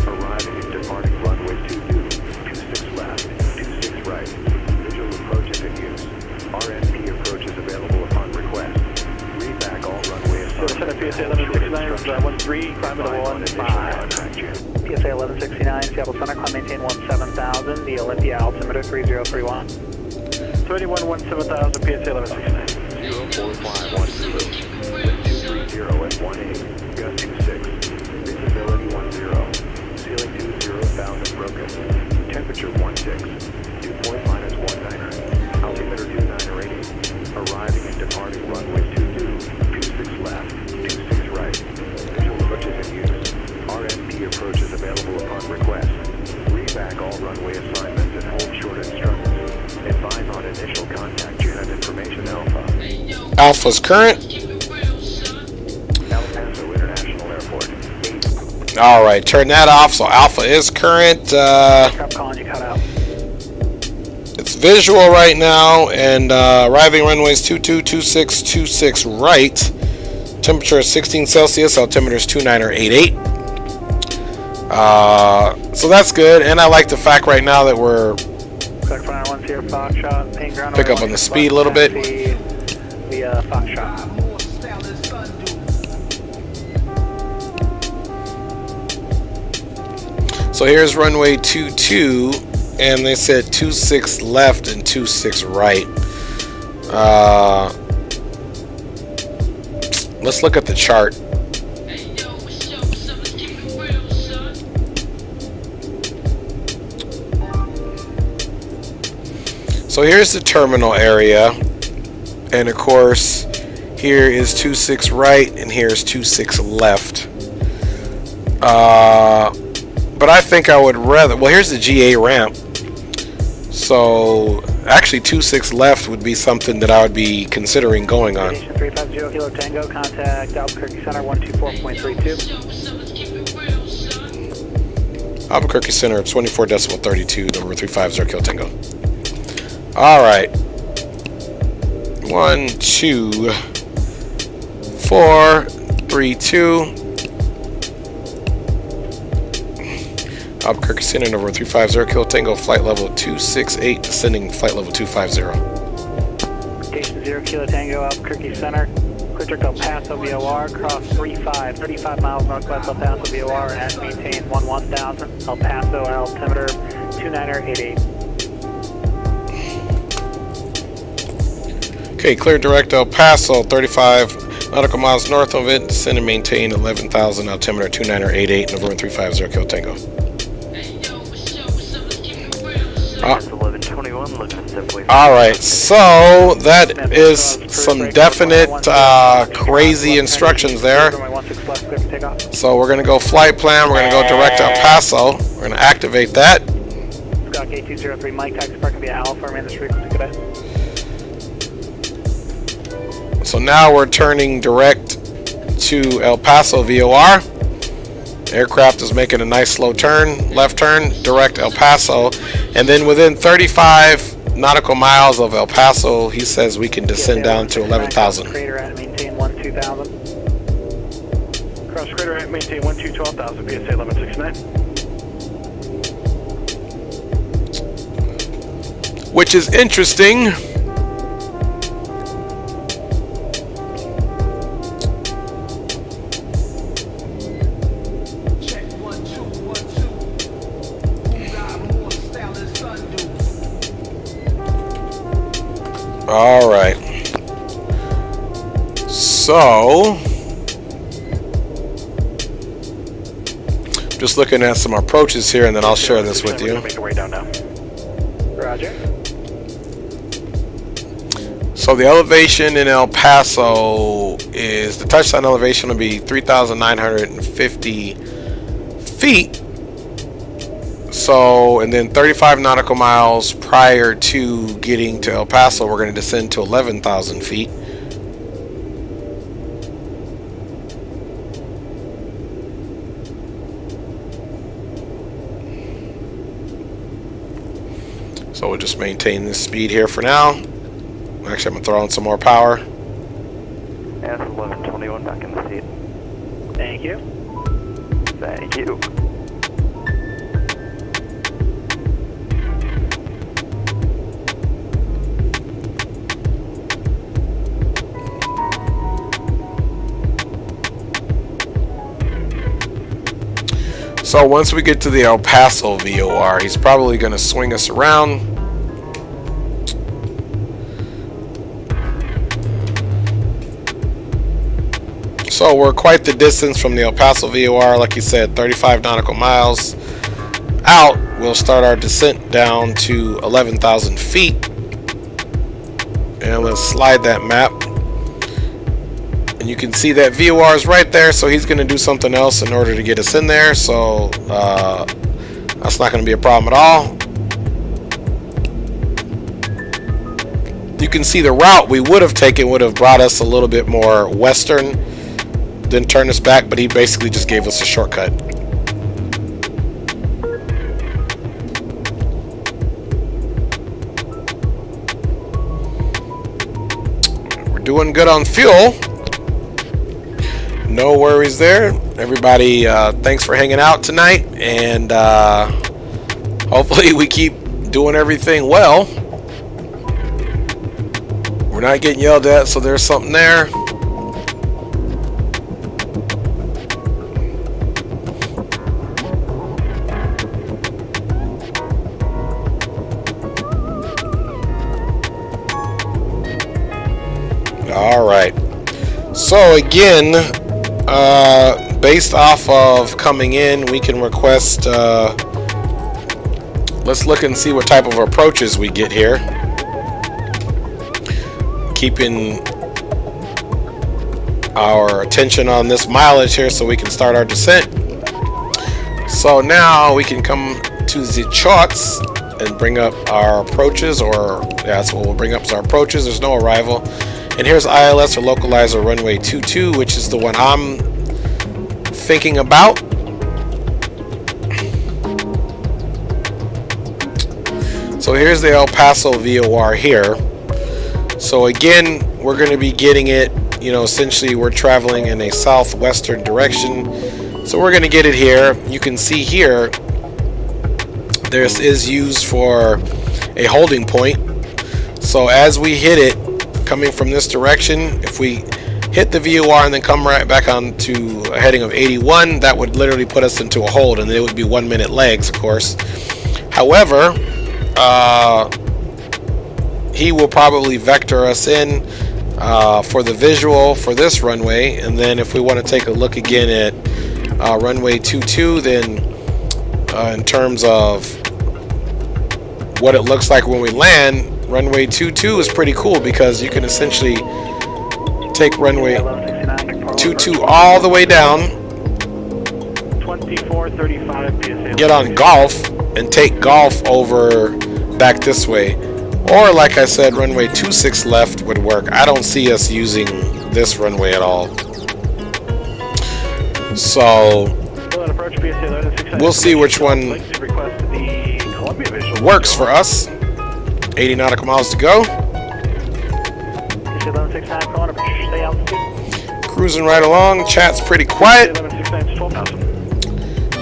Arriving and departing runway 26 left, 26 right. Visual approaches in use. RNP approaches available upon request. Read back all runway assignments. PSA 1169, 13, climb at 15. PSA 1169, Seattle Center, climb maintain 17,000, the Olympia altimeter 3031. 3117,000, PSA 1169. 04510. Wind 230 at 18. Gust 26. Visibility 10. Ceiling 20,000 broken. Temperature 16. Dew point minus 19er. Altimeter 2980. Arriving and departing runway 26 left, 26 right. Visual approaches in use. RNP approaches available upon request. Read back all runway assignments and hold short instructions. Advise on initial contact. You have information Alpha. Alpha's current. Alright, turn that off. So Alpha is current. It's visual right now, and arriving runways 222626 right. Temperature is 16 Celsius, altimeter is 2988. So that's good, and I like the fact right now that we're pick up on the speed a little bit. The Foxtrot. So here's runway 22, and they said 26 left and 26 right. Let's look at the chart. So here's the terminal area, and of course here is 26 right and here's 26 left. But I think I would rather, well, here's the GA ramp. So actually 26 left would be something that I would be considering going on. 350 Kilo Tango, contact Albuquerque Center 124.32. Albuquerque Center 24.32, number 350 Kilo Tango. Alright. 1, 2, 4, 3, 2. Albuquerque Center number 350 Kilo Tango, flight level 268, descending flight level 250. Station 0 Kilo Tango, Albuquerque Center, Clitrick El Paso VOR, cross 35 miles northwest El Paso VOR, and maintain 11,000, El Paso altimeter 2988. Okay, clear direct El Paso, 35 nautical miles north of it, descend and maintain 11,000, altimeter 2988, November 350 Kilo Tango. All right, so that is some definite crazy instructions there. So we're going to go flight plan. We're going to go direct El Paso. We're going to activate that. Scott K203, Mike, taxi parking via Alpha, remain this frequency, cadet. So now we're turning direct to El Paso VOR. Aircraft is making a nice slow turn, left turn, direct El Paso. And then within 35 nautical miles of El Paso, he says we can descend down to 11,000. Crater at maintain 12,000. Cross crater at maintain 12,000, PSA 1169. Which is interesting. All right. So, just looking at some approaches here, and then I'll share this with you. Make our way down now. Roger. So the elevation in El Paso is, the touchdown elevation will be 3,950 feet. So, and then 35 nautical miles prior to getting to El Paso, we're going to descend to 11,000 feet. So we'll just maintain this speed here for now. Actually, I'm going to throw in some more power. And 1121 back in the seat. Thank you. Thank you. So once we get to the El Paso VOR, he's probably going to swing us around. So we're quite the distance from the El Paso VOR. Like you said, 35 nautical miles out. We'll start our descent down to 11,000 feet. And let's slide that map. And you can see that VOR is right there, so he's going to do something else in order to get us in there. So that's not going to be a problem at all. You can see the route we would have taken would have brought us a little bit more western, then turn us back, but he basically just gave us a shortcut. We're doing good on fuel. No worries there. Everybody, thanks for hanging out tonight, and hopefully we keep doing everything well. We're not getting yelled at, so there's something there. All right. So again, based off of coming in, we can request, let's look and see what type of approaches we get here. Keeping our attention on this mileage here so we can start our descent. So now we can come to the charts and bring up our approaches, or that's what we'll bring up is our approaches. There's no arrival. And here's ILS or localizer runway 22, which is the one I'm thinking about. So here's the El Paso VOR here. So again, we're going to be getting it, you know, essentially we're traveling in a southwestern direction. So we're going to get it here. You can see here, this is used for a holding point. So as we hit it, coming from this direction, if we hit the VOR and then come right back on to a heading of 81, that would literally put us into a hold, and it would be 1 minute legs, of course. However, he will probably vector us in for the visual for this runway, and then if we want to take a look again at runway 22, then in terms of what it looks like when we land, Runway 22 is pretty cool because you can essentially take runway 22 all the way down, 2435 PSA. get on golf, and take golf over back this way. Or like I said, runway 26 left would work. I don't see us using this runway at all. So we'll see which one works for us. 80 nautical miles to go. Cruising right along. Chat's pretty quiet.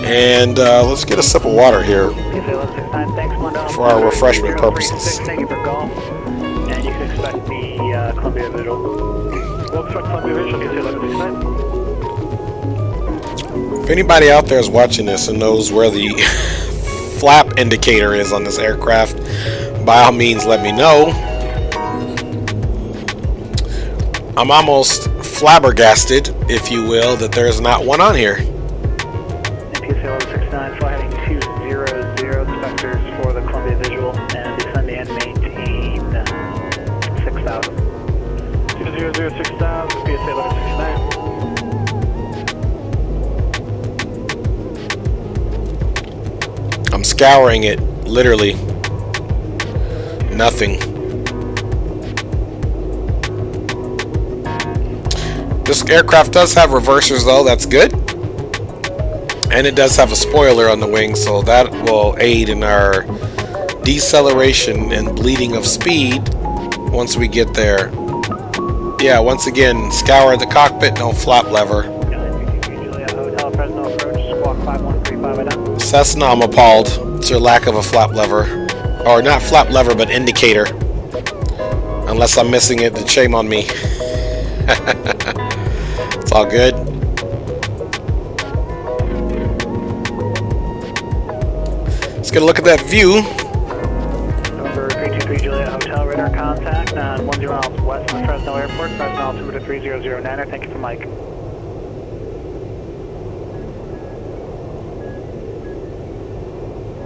And let's get a sip of water here for our refreshment purposes. Thank you for golf. And you can expect the Columbia Visual. We'll expect Columbia Visual. PSA 1169. If anybody out there is watching this and knows where the flap indicator is on this aircraft, by all means let me know. I'm almost flabbergasted, if you will, that there's not one on here. PSA 1169, fly heading 200, expectors for the Columbia Visual, and descend and maintain 6,000. 200, 6,000, PSA 1169. I'm scouring it, literally. Nothing. This aircraft does have reversers though, that's good. And it does have a spoiler on the wing, so that will aid in our deceleration and bleeding of speed once we get there. Yeah, once again, scour the cockpit, no flap lever. Cessna, I'm appalled. It's your lack of a flap lever. Or not flap lever, but indicator. Unless I'm missing it, then shame on me. It's all good. Let's get a look at that view. Number 323 Juliet Hotel, radar contact on 10 miles west of Fresno Airport, Fresno altimeter 3009er. Thank you for Mike.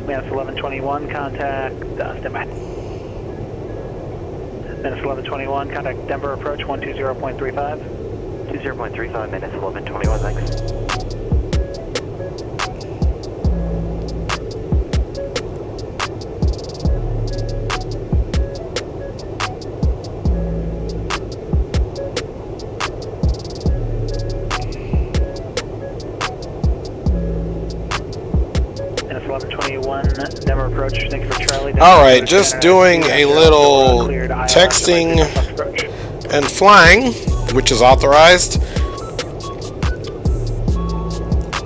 Minus 1121, contact, stand by. Minus 1121, contact Denver approach 120.35. 20.35 minutes, 1121, thanks. Minus 1121, Denver approach, thank you for Charlie. Alright, just doing a little texting and flying, which is authorized.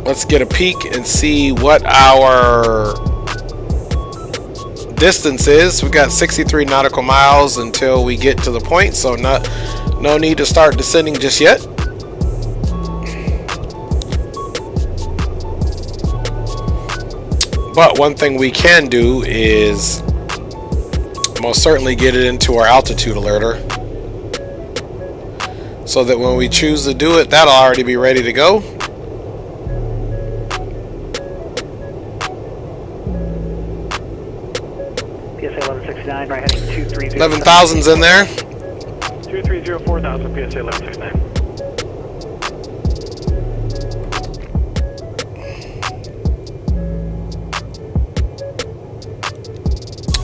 Let's get a peek and see what our distance is. We got 63 nautical miles until we get to the point, so no need to start descending just yet. But one thing we can do is most certainly get it into our altitude alerter, so that when we choose to do it, that'll already be ready to go. PSA 1169, right heading 230. 11,000's in there. 230, 4000, PSA 1169.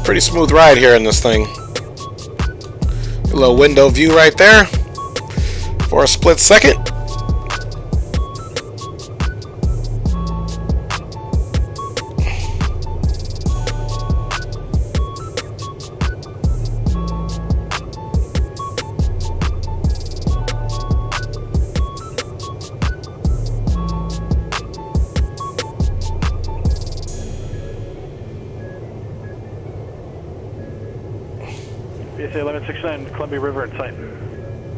Pretty smooth ride here in this thing. A little window view right there for a split second. PSA 1169, Columbia River in sight.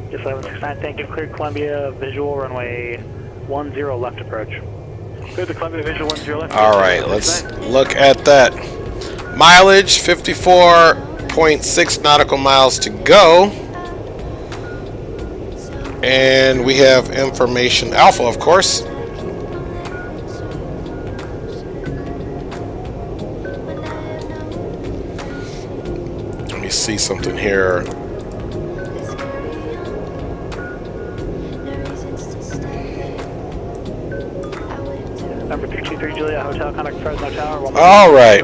Just 1169, thank you. Cleared Columbia visual, runway 10 left approach. Cleared the Columbia visual 10 left. Alright, let's look at that. Mileage, 54.6 nautical miles to go. And we have information alpha, of course. Let me see see something here. Number 323 Juliet Hotel, contact Fresno Tower. All right,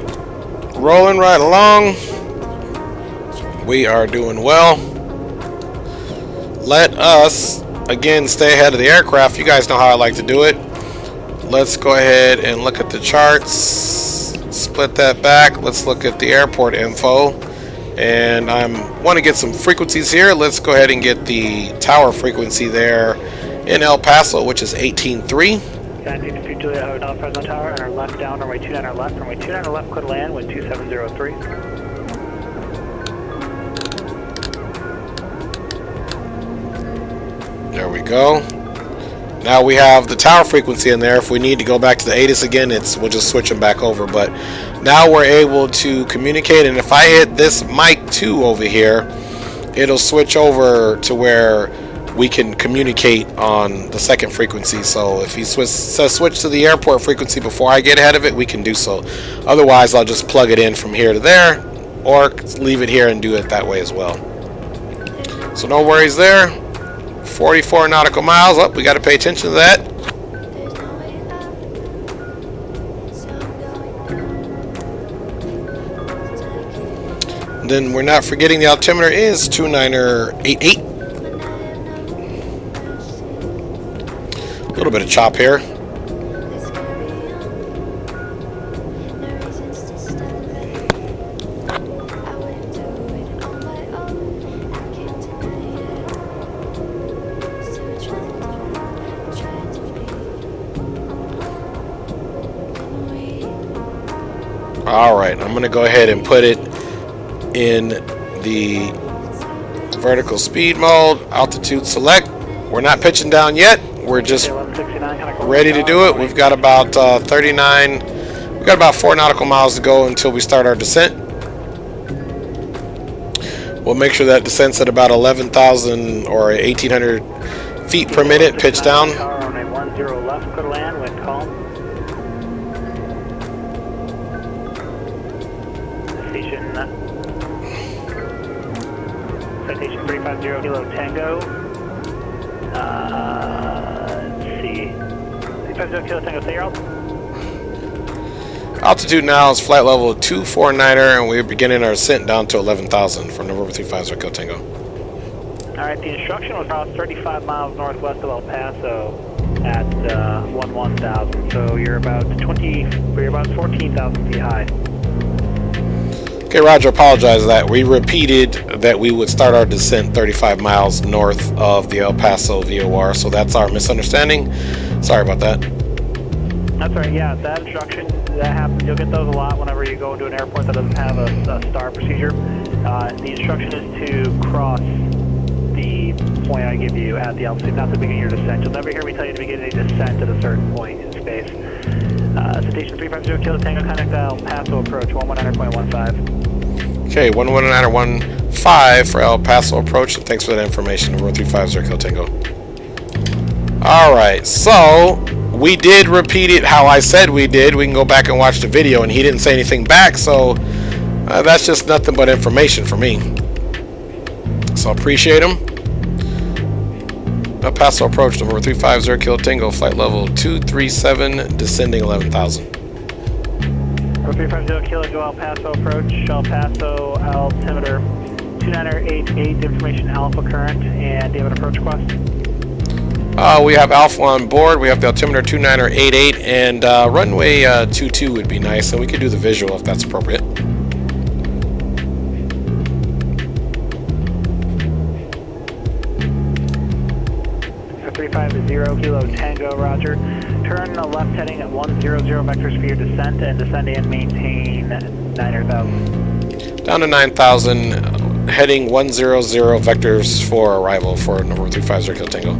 rolling right along. We are doing well. Let us again stay ahead of the aircraft. You guys know how I like to do it. Let's go ahead and look at the charts. Split that back. Let's look at the airport info. And I want to get some frequencies here. Let's go ahead and get the tower frequency there in El Paso, which is 18.3. 923 Juliet Hotel, Fresno Tower, and our left down, runway 29 left, runway 29 left, clear to land, wind 2703. There we go. Now we have the tower frequency in there. If we need to go back to the ATS again, we'll just switch them back over. But now we're able to communicate, and if I hit this mic 2 over here, it'll switch over to where we can communicate on the second frequency. So if he says switch to the airport frequency before I get ahead of it, we can do so. Otherwise, I'll just plug it in from here to there, or leave it here and do it that way as well. So no worries there. 44 nautical miles. Oh, we got to pay attention to that. Then we're not forgetting the altimeter is 2988. A little bit of chop here. Alright, I'm going to go ahead and put it in the vertical speed mode, altitude select. We're not pitching down yet. We're just ready to do it. We've got about 39, we've got about 4 nautical miles to go until we start our descent. We'll make sure that descent's at about 11,000 or 1,800 feet per minute, pitch down. Runway 10 left, clear to land, wind calm. Citation 350 Kilo Tango. Let's see. 350 Kilo Tango, say you're out. Altitude now is flight level 249er, and we're beginning our ascent down to 11,000 for November 350 Kilo Tango. Alright, the instruction was about 35 miles northwest of El Paso at 11,000. So you're about 14,000 feet high. Okay, Roger, apologize for that. We repeated that we would start our descent 35 miles north of the El Paso VOR, so that's our misunderstanding. Sorry about that. That's right, yeah, that instruction, that happens. You'll get those a lot whenever you go into an airport that doesn't have a STAR procedure. The instruction is to cross the point I give you at the altitude, not the beginning of your descent. You'll never hear me tell you to begin a descent at a certain point in space. Citation 350 Kilo Tango, contact El Paso approach 119.15. Okay, 119.15 for El Paso approach, and thanks for that information. Over 350 Kilo Tango. Alright, so we did repeat it how I said we did. We can go back and watch the video, and he didn't say anything back, so that's just nothing but information for me. So appreciate him. El Paso approach, number 350 Kilo Tango, flight level 237, descending 11,000. 350 Kilo Go El Paso approach, El Paso altimeter 2988, information alpha current, and do you have an approach request? We have Alpha on board. We have the altimeter 2988, and runway 22 would be nice, and we could do the visual if that's appropriate. 350 Kilo Tango, roger. Turn left heading at 100 vectors for your descent, and descend and maintain 9,000. Down to 9,000, heading 100 vectors for arrival for number 350 Kilo Tango.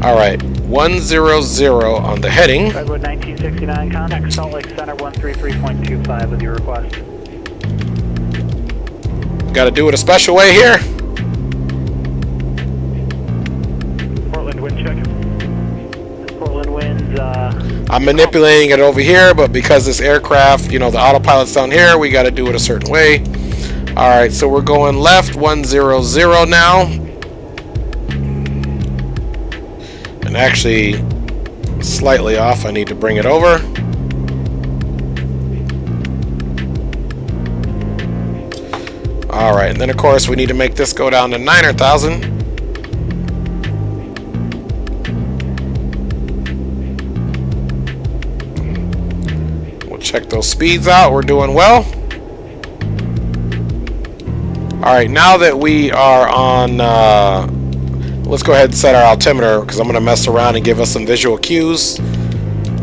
Alright, 100 on the heading. Redwood 1969, contact Salt Lake Center 133.25 with your request. Got to do it a special way here. Portland wind check. Portland winds, I'm manipulating it over here, but because this aircraft, you know, the autopilot's down here, we got to do it a certain way. Alright, so we're going left 100 now. And actually, slightly off. I need to bring it over. Alright, and then of course we need to make this go down to 9,000. We'll check those speeds out. We're doing well. Alright, now that we are on, let's go ahead and set our altimeter, because I'm going to mess around and give us some visual cues.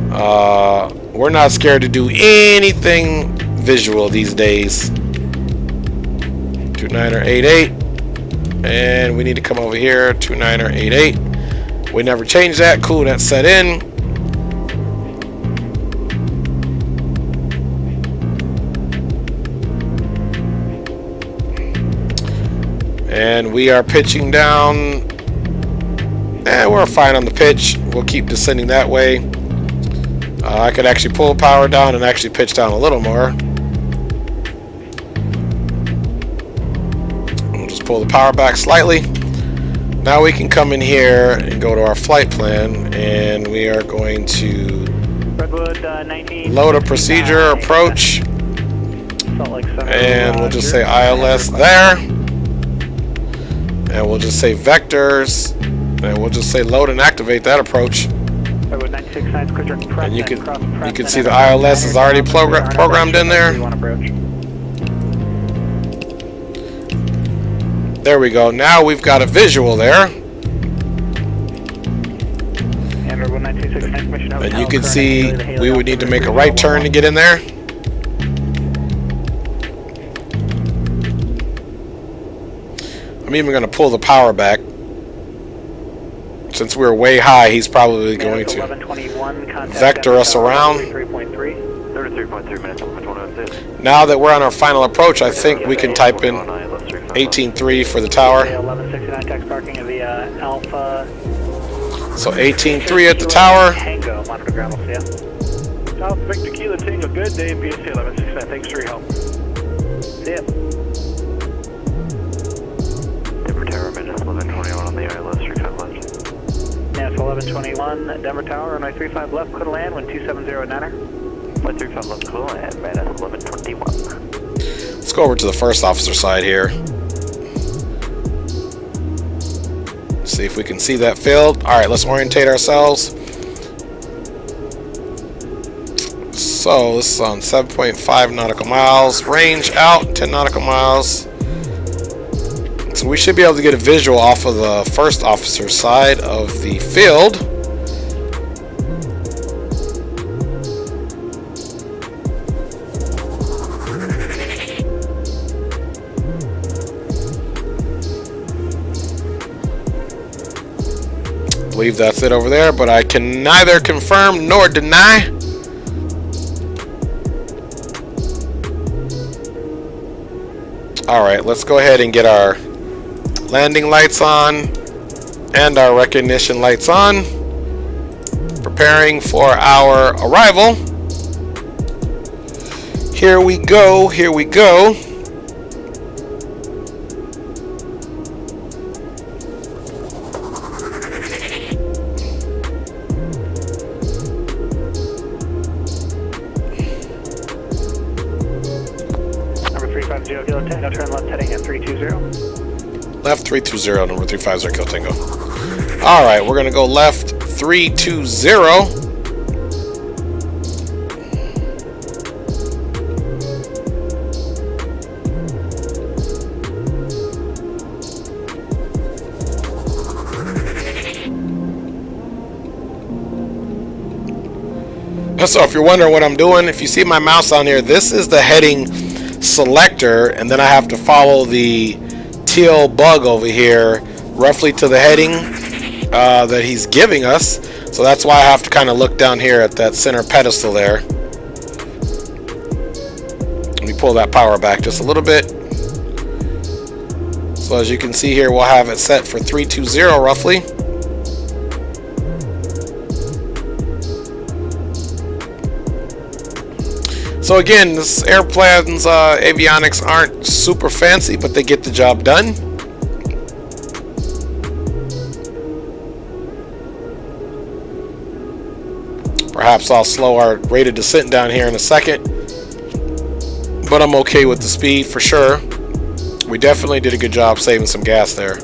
We're not scared to do anything visual these days. 2988, and we need to come over here. 2988. We never changed that. Cool, that's set in. And we are pitching down. We're fine on the pitch. We'll keep descending that way. I could actually pull power down and actually pitch down a little more. Pull the power back slightly. Now we can come in here and go to our flight plan, and we are going to load a procedure approach, and we'll just say ILS there, and we'll just say vectors, and we'll just say load and activate that approach. And you can see the ILS is already programmed in there. There we go. Now we've got a visual there. And you can see we would need to make a right turn to get in there. I'm even going to pull the power back. Since we're way high, he's probably going to vector us around. 33.3 minutes, 11:26. Now that we're on our final approach, I think we can type in 18.3 for the tower. 1169 tax parking via Alpha. So 18.3 at the tower. Tango, monitor ground, we'll see ya. South Victor Kilo Tango, good day, BSC 1169, thanks for your help. See ya. Denver Tower, minutes 11:21 on the ILS, 35 left. Yes, 1121, Denver Tower, runway 35 left, clear to land, wind 270 Flight 35 left, clear to land, minutes 11:21. Let's go over to the first officer side here. See if we can see that field. Alright, let's orientate ourselves. So this is on 7.5 nautical miles. Range out 10 nautical miles. So we should be able to get a visual off of the first officer's side of the field. I believe that's it over there, but I can neither confirm nor deny. Alright, let's go ahead and get our landing lights on and our recognition lights on. Preparing for our arrival. Here we go, here we go. Kilo Tango, turn left heading at 320. Left 320, number 350 Kilo Tango. Alright, we're going to go left 320. So if you're wondering what I'm doing, if you see my mouse on here, this is the heading selector, and then I have to follow the teal bug over here roughly to the heading that he's giving us. So that's why I have to kind of look down here at that center pedestal there. Let me pull that power back just a little bit. So as you can see here, we'll have it set for 320 roughly. So again, this airplane's avionics aren't super fancy, but they get the job done. Perhaps I'll slow our rate of descent down here in a second, but I'm okay with the speed for sure. We definitely did a good job saving some gas there.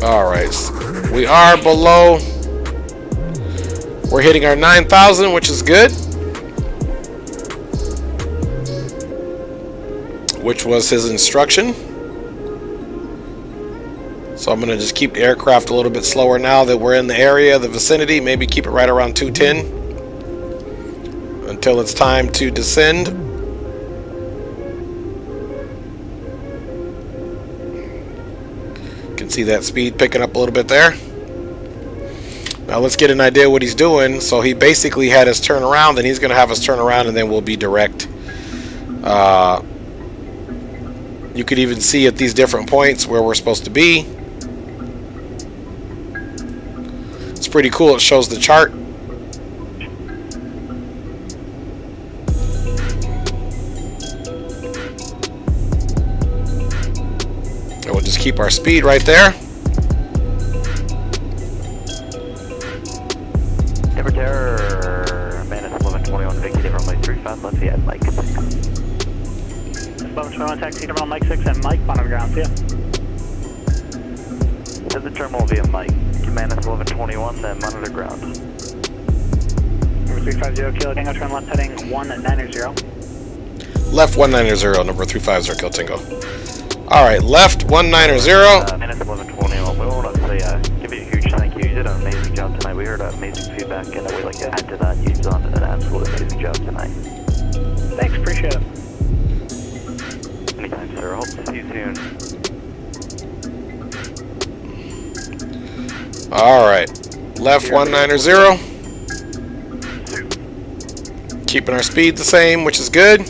Alright, we are below. We're hitting our 9,000, which is good. Which was his instruction. So I'm going to just keep the aircraft a little bit slower now that we're in the area, the vicinity. Maybe keep it right around 210 until it's time to descend. See that speed picking up a little bit there. Now let's get an idea what he's doing. So he basically had us turn around, then he's going to have us turn around, and then we'll be direct. You could even see at these different points where we're supposed to be. It's pretty cool. It shows the chart. We'll just keep our speed right there. Denver Terror, man, it's 1121, Vicky, Denver, Mike 35, left, yeah, Mike 6. 1121, taxi terminal Mike 6 and Mike, bottom ground, yeah. To the terminal via Mike, command is 1121, then monitor ground. Number 350, Kilo Tango, turn left heading 190. Left 190, number 350, Kilo Tango. Alright, left 190. Minus 1121. We want to say, give you a huge thank you. You did an amazing job tonight. We heard amazing feedback, and we'd like to add to that. You've done an absolutely amazing job tonight. Thanks, appreciate it. Anytime, sir. Hope to see you soon. Alright, left 190. Keeping our speed the same, which is good.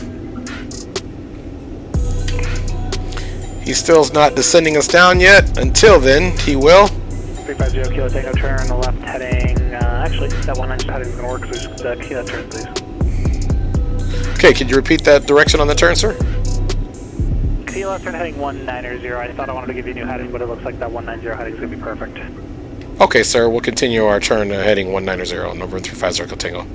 He still's not descending us down yet. Until then, he will. 350 Kilo Tango, turn left heading. Actually, that 190 heading is going to work, so just key that turn, please. Okay, could you repeat that direction on the turn, sir? Key left turn heading 190. I thought I wanted to give you a new heading, but it looks like that 190 heading is going to be perfect. Okay, sir, we'll continue our turn heading 190, number 350 Kilo Tango.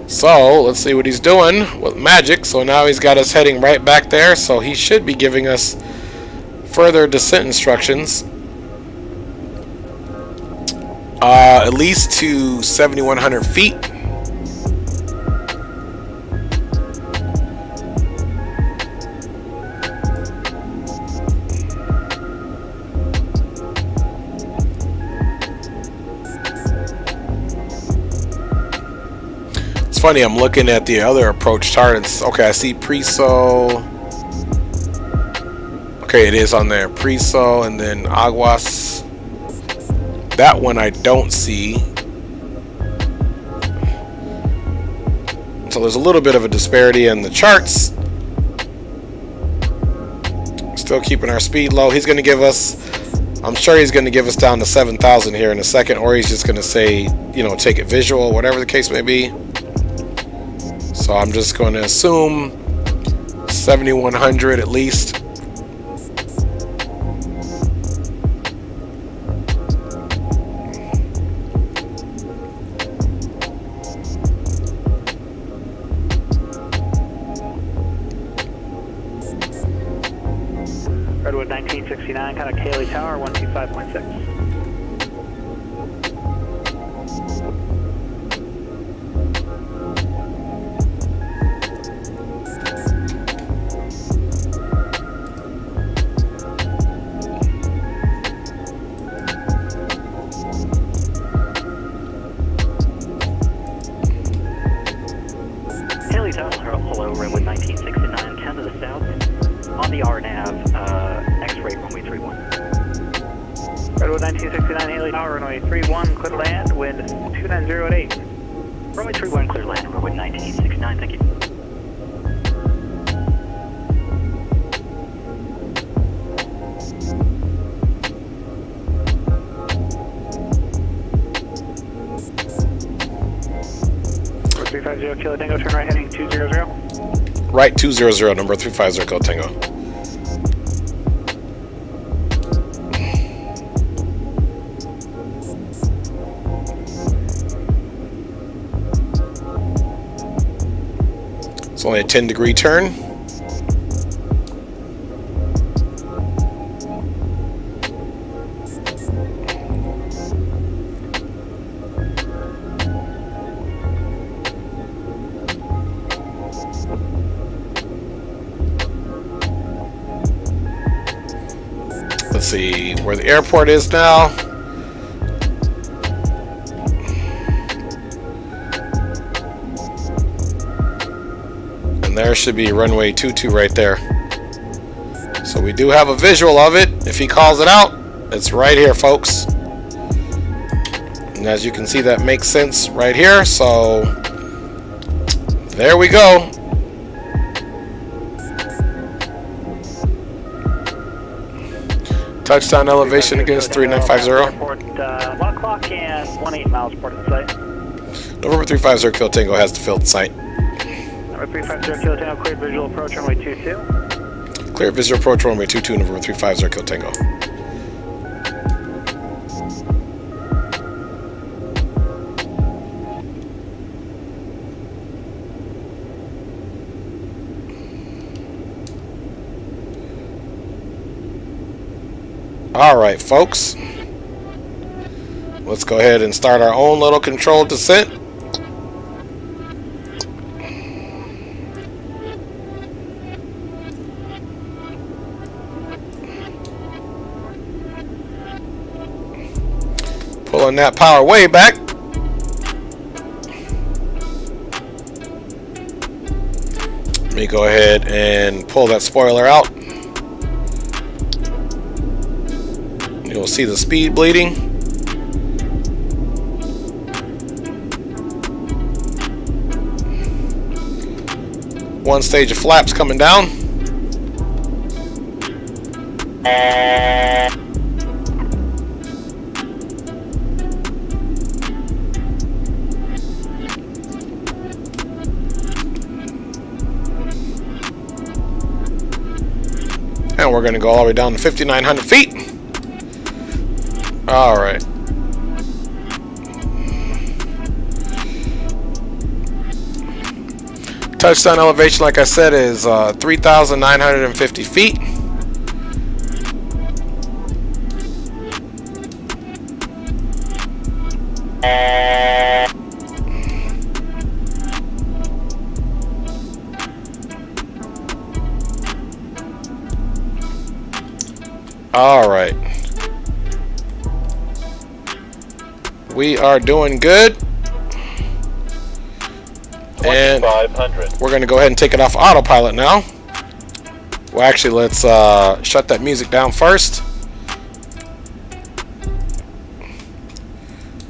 So, let's see what he's doing with magic. So now he's got us heading right back there. So he should be giving us further descent instructions. At least to 7,100 feet. It's funny, I'm looking at the other approach chart. It's, okay, I see Preso. Okay, it is on there. Preso and then Aguas. That one I don't see. So there's a little bit of a disparity in the charts. Still keeping our speed low. He's going to give us, I'm sure he's going to give us down to 7,000 here in a second, or he's just going to say, you know, take it visual, whatever the case may be. So I'm just going to assume 7,100 at least. Redwood 1969, kind of KELP Tower, 125.6. Hello, Redwood 1969, 10 Tower, runway 31, clear to land, wind 290 at 8. Runway 31, clear to land, runway 1969, thank you. Number 350 Kilo Tango, turn right heading 200. Right 200, number 350 Kilo Tango. It's only a 10-degree turn. Let's see where the airport is now. And there should be runway 22 right there. So we do have a visual of it. If he calls it out, it's right here, folks. And as you can see, that makes sense right here. So there we go. Touchdown elevation against 3950. 1 o'clock and 18 miles port in sight. November 350 Kilo Tango has the field in sight. Number 350 Kilo Tango, cleared visual approach runway 22. Clear visual approach runway 22, November 350 Kilo Tango. Alright, folks. Let's go ahead and start our own little controlled descent. Pulling that power way back. Let me go ahead and pull that spoiler out. You'll see the speed bleeding. One stage of flaps coming down. And we're going to go all the way down to 5,900 feet. All right. Touchdown elevation, like I said, is 3,950 feet. All right. We are doing good. And we're going to go ahead and take it off autopilot now. Well, actually, let's shut that music down first.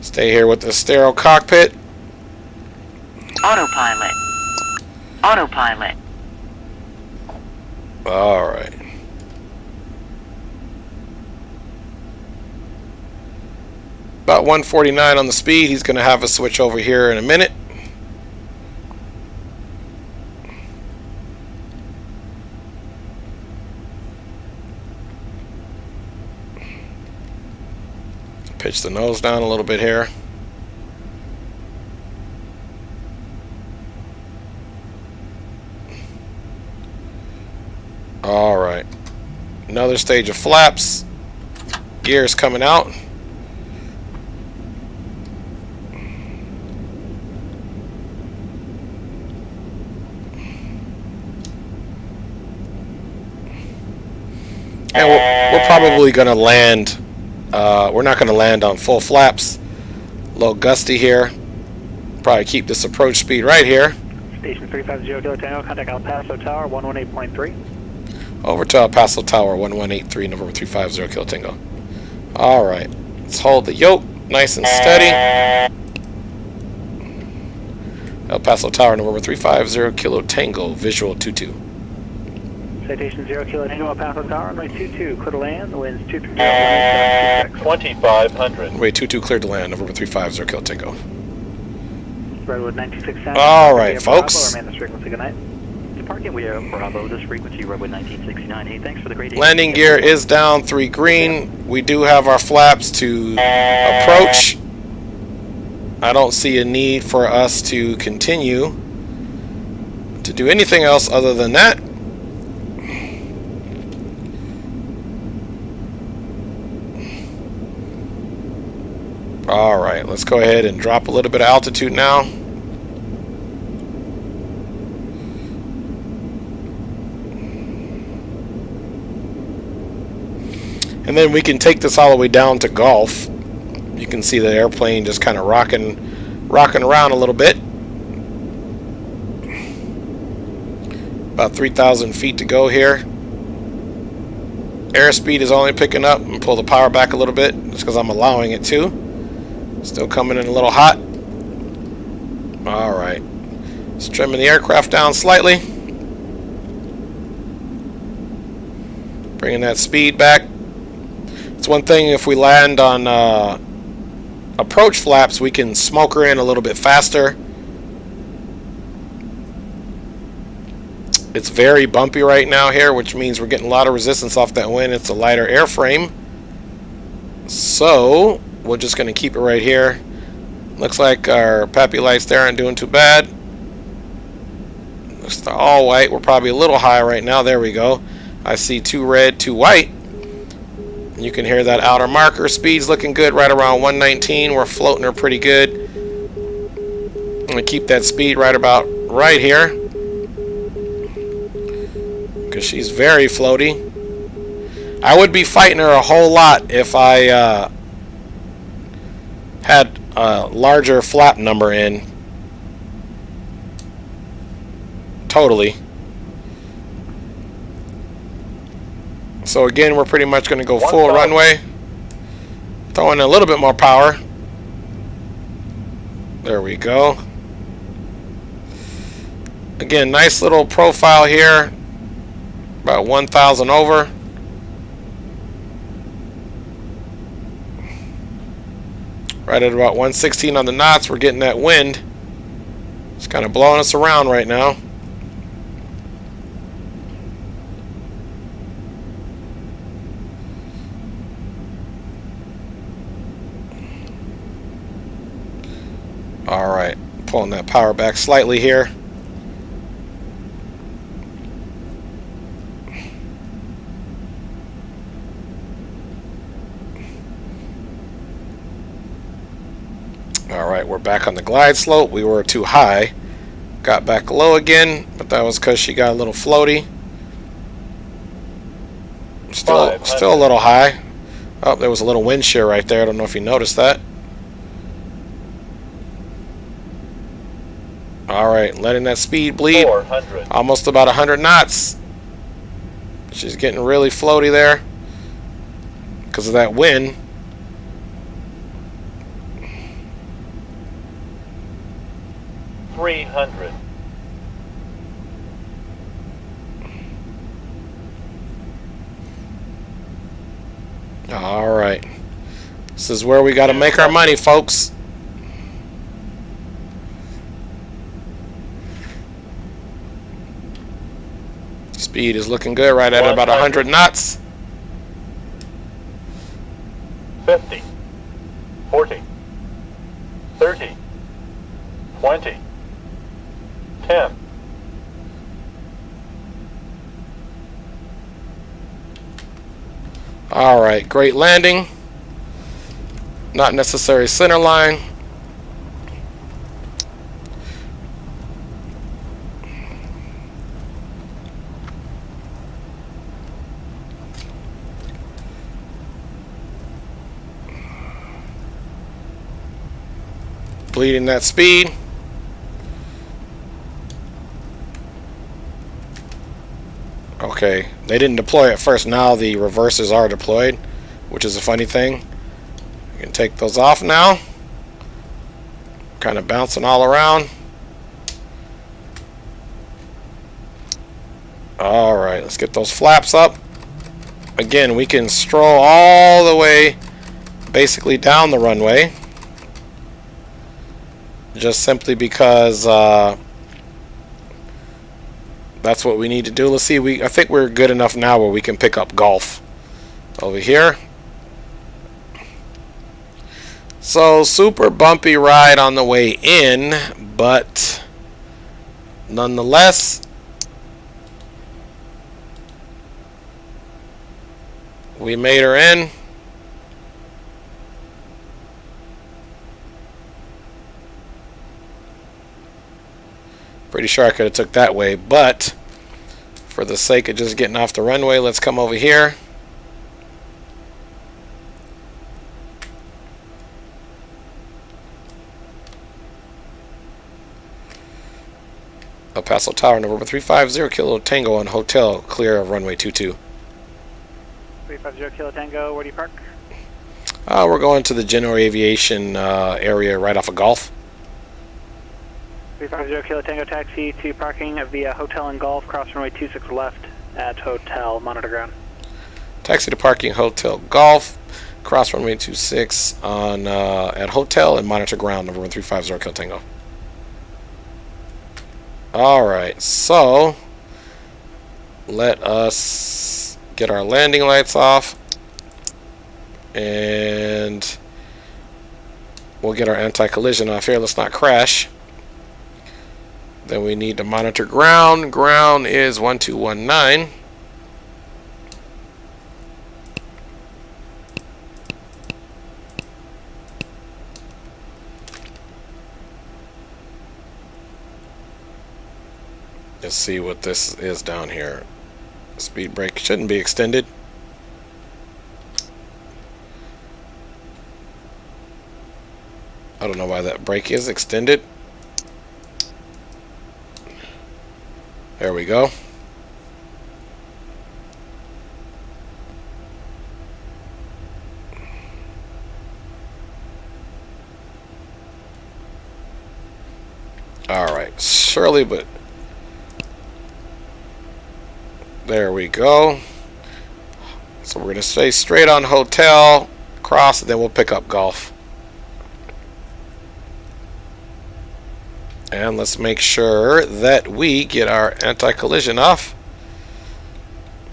Stay here with the stereo cockpit. Autopilot. Autopilot. All right. About 149 on the speed. He's going to have us switch over here in a minute. Pitch the nose down a little bit here. All right. Another stage of flaps. Gears coming out. And we're probably going to land, we're not going to land on full flaps. A little gusty here. Probably keep this approach speed right here. Station 350 Kilo Tango, contact El Paso Tower 118.3. Over to El Paso Tower 1183, November 350 Kilo Tango. Alright. Let's hold the yoke nice and steady. El Paso Tower, November 350, Kilo Tango, visual 22. Citation 0 Kilo Tango, El Paso Tower, runway 22, clear to land, the wind's 230, 2500. Runway 22 cleared to land, November 350, Kilo Tango. Redwood 926. All right, folks. Remain this frequency, good night. Departing via Bravo, this frequency, Redwood 1969. Hey, thanks for the great Landing gear is down 3 green. We do have our flaps to approach. I don't see a need for us to continue to do anything else other than that. All right, let's go ahead and drop a little bit of altitude now. And then we can take this all the way down to Gulf. You can see the airplane just kind of rocking around a little bit. About 3,000 feet to go here. Airspeed is only picking up, and pull the power back a little bit just because I'm allowing it to. Still coming in a little hot. All right. Just trimming the aircraft down slightly. Bringing that speed back. It's one thing if we land on approach flaps, we can smoke her in a little bit faster. It's very bumpy right now here, which means we're getting a lot of resistance off that wind. It's a lighter airframe. So we're just going to keep it right here. Looks like our PAPI lights there aren't doing too bad. Looks all white. We're probably a little high right now. There we go. I see 2 red, 2 white. You can hear that outer marker. Speed's looking good right around 119. We're floating her pretty good. I'm going to keep that speed right about right here, because she's very floaty. I would be fighting her a whole lot if I had a larger flap number in. Totally. So again, we're pretty much going to go full runway. Throw in a little bit more power. There we go. Again, nice little profile here. About 1,000 over. Right at about 116 on the knots. We're getting that wind. It's kind of blowing us around right now. Alright, pulling that power back slightly here. Alright, we're back on the glide slope. We were too high. Got back low again, but that was because she got a little floaty. Still a little high. Oh, there was a little wind shear right there. I don't know if you noticed that. Alright, letting that speed bleed. 400. Almost about 100 knots. She's getting really floaty there because of that wind. $300. Alright. This is where we got to make our money, folks. Speed is looking good, right at about 100 knots. 50. 40. 30. 20. 10. Alright, great landing. Not necessary center line. Bleeding that speed. Okay, they didn't deploy at first. Now the reversers are deployed, which is a funny thing. You can take those off now. Kind of bouncing all around. Alright, let's get those flaps up. Again, we can stroll all the way basically down the runway. Just simply because that's what we need to do. Let's see, I think we're good enough now where we can pick up golf over here. So, super bumpy ride on the way in, but nonetheless, we made her in. Pretty sure I could have took that way, but for the sake of just getting off the runway, let's come over here. El Paso Tower, November 350 Kilo Tango on Hotel, clear of runway 22. 350 Kilo Tango, where do you park? We're going to the General Aviation area right off of Gulf. 350 Kilo Tango taxi to parking via Hotel and Golf, cross runway 26 left at Hotel, monitor ground. Taxi to parking Hotel Golf, cross runway 26 on at Hotel and monitor ground, November 350 Kilo Tango. Alright, so let us get our landing lights off and we'll get our anti-collision off here. Let's not crash. Then we need to monitor ground. Ground is 1219. Let's see what this is down here. Speed brake shouldn't be extended. I don't know why that brake is extended. There we go. Alright, surely, but there we go. So we're going to stay straight on Hotel, cross, and then we'll pick up Golf. And let's make sure that we get our anti-collision off.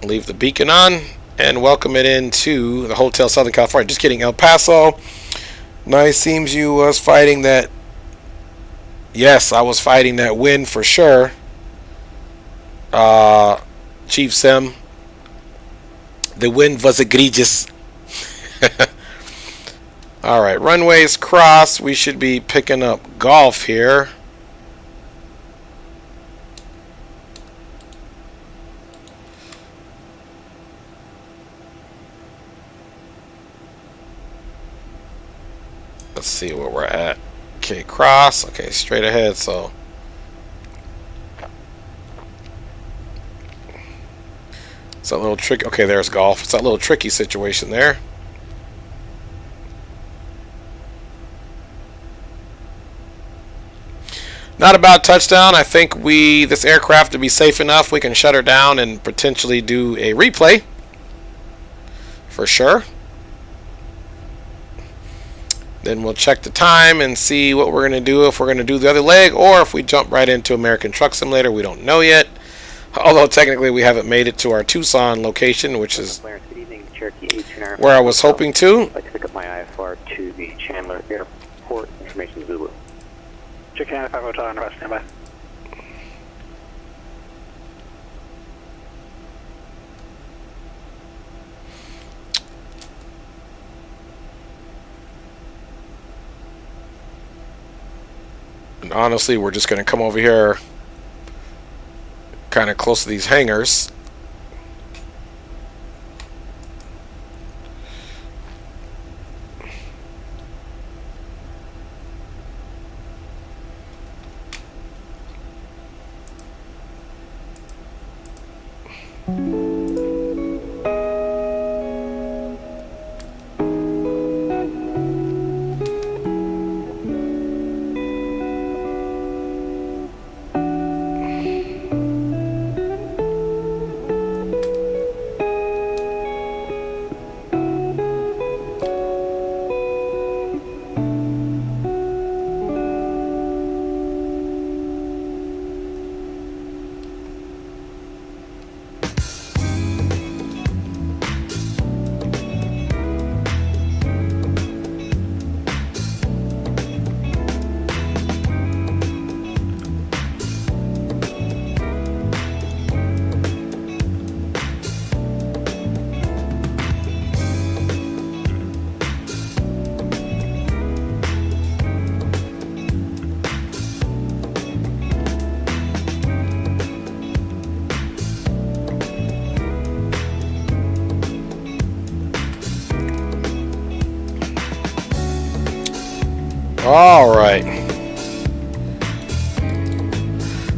Leave the beacon on and welcome it into the Hotel Southern California. Just kidding, El Paso. Nice, seems you was fighting that. Yes, I was fighting that win for sure. Chief Sim. The win was egregious. Alright, runways crossed. We should be picking up Golf here. Let's see where we're at. Okay, cross. Okay, straight ahead. So it's a little tricky. Okay, there's Golf. It's that little tricky situation there. Not a bad touchdown. I think this aircraft to be safe enough, we can shut her down and potentially do a replay for sure. Then we'll check the time and see what we're going to do, if we're going to do the other leg or if we jump right into American Truck Simulator. We don't know yet. Although technically we haven't made it to our Tucson location, which is where I was hoping to. I'd like to pick up my IFR to the Chandler Airport. Information Zulu. Check in 5 Hotel on rest, standby. And honestly, we're just going to come over here kind of close to these hangars. All right.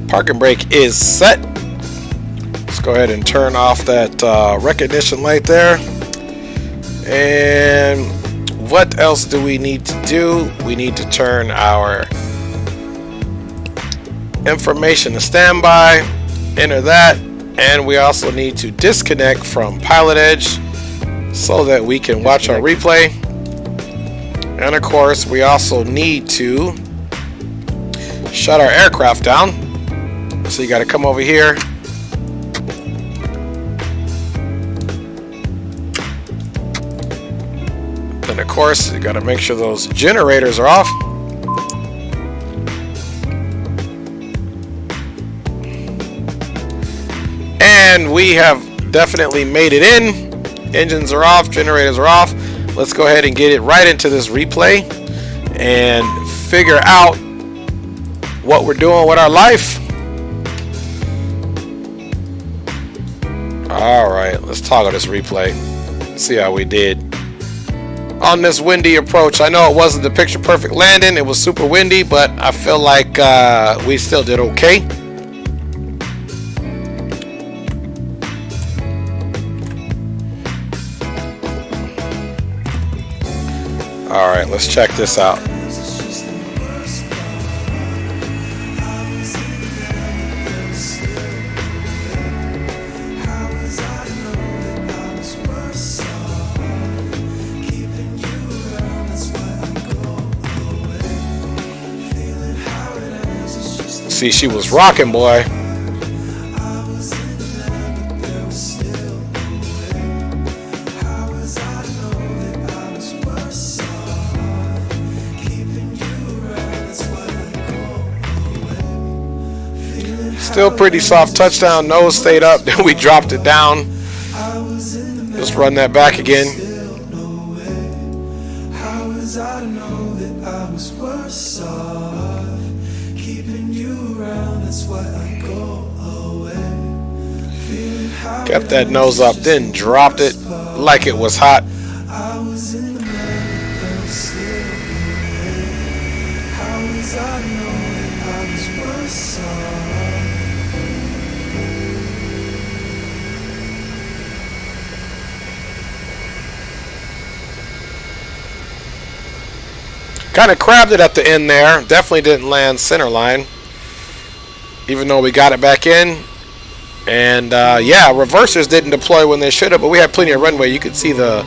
Parking brake is set. Let's go ahead and turn off that recognition light there. And what else do we need to do? We need to turn our information to standby, enter that, and we also need to disconnect from Pilotedge so that we can watch our replay. And of course, we also need to shut our aircraft down. So you got to come over here. And of course, you got to make sure those generators are off. And we have definitely made it in. Engines are off, generators are off. Let's go ahead and get it right into this replay and figure out what we're doing with our life. All right, let's toggle this replay. See how we did on this windy approach. I know it wasn't the picture perfect landing. It was super windy, but I feel like we still did okay. All right, let's check this out. See, she was rocking, boy. Still pretty soft touchdown. Nose stayed up. Then we dropped it down. Just run that back again. Kept that nose up, then dropped it like it was hot. Kind of crabbed it at the end there. Definitely didn't land center line, even though we got it back in. And yeah, reversers didn't deploy when they should have, but we had plenty of runway. You could see the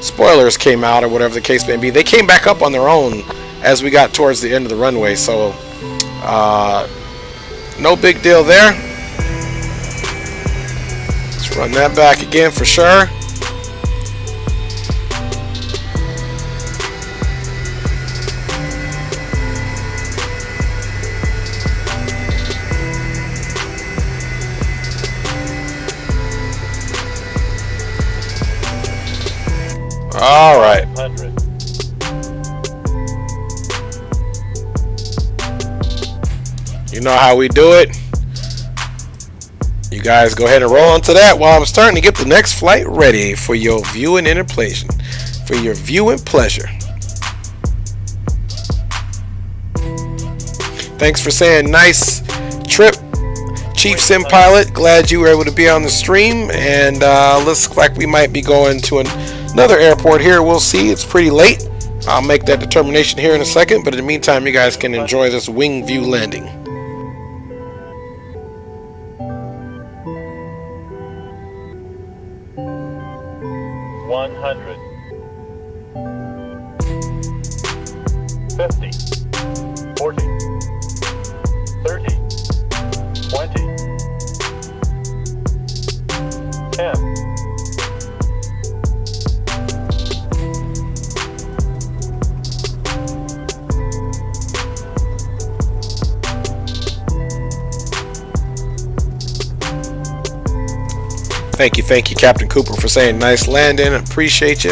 spoilers came out or whatever the case may be. They came back up on their own as we got towards the end of the runway. So no big deal there. Let's run that back again for sure. All right. You know how we do it. You guys go ahead and roll into that while I'm starting to get the next flight ready for your viewing interpolation, for your viewing pleasure. Thanks for saying nice trip, Chief Sim Pilot. Glad you were able to be on the stream, and looks like we might be going to another airport here. We'll see. It's pretty late. I'll make that determination here in a second, but in the meantime, you guys can enjoy this wing view landing. Thank you, Captain Cooper, for saying nice landing. Appreciate you.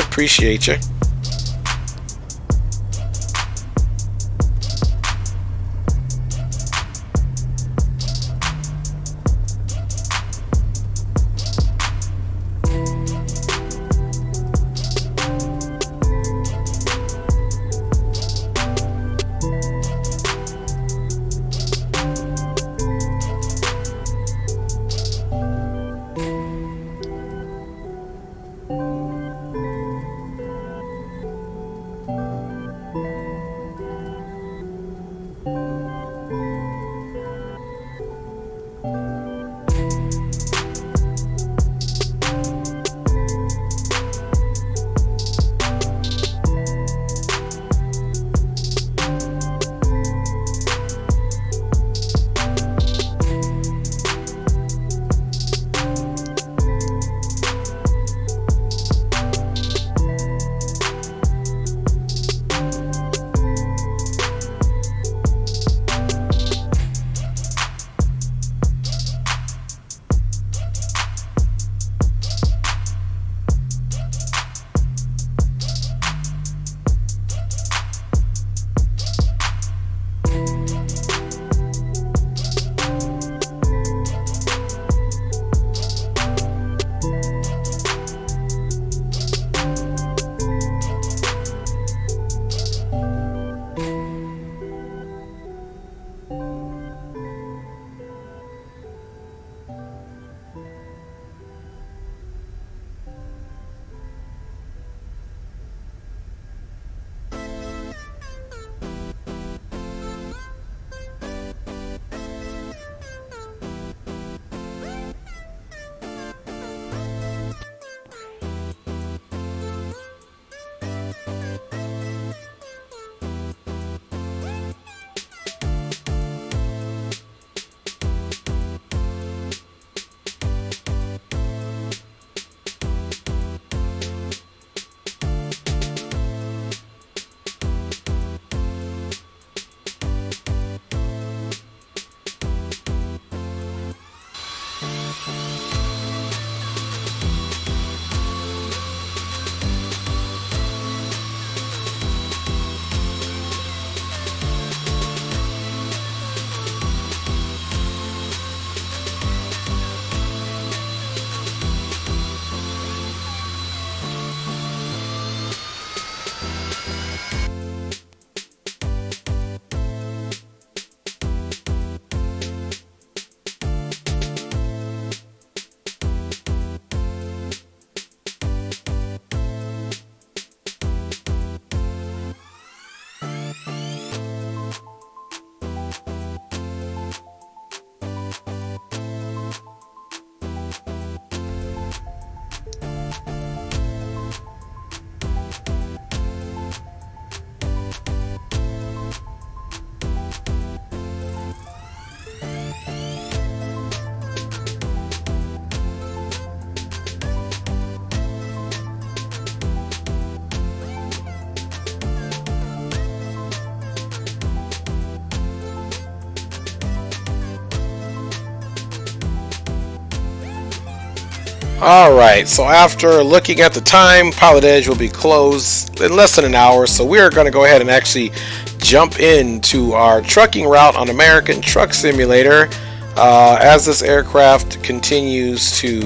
Alright, so after looking at the time, Pilotedge will be closed in less than an hour, so we're going to go ahead and actually jump into our trucking route on American Truck Simulator as this aircraft continues to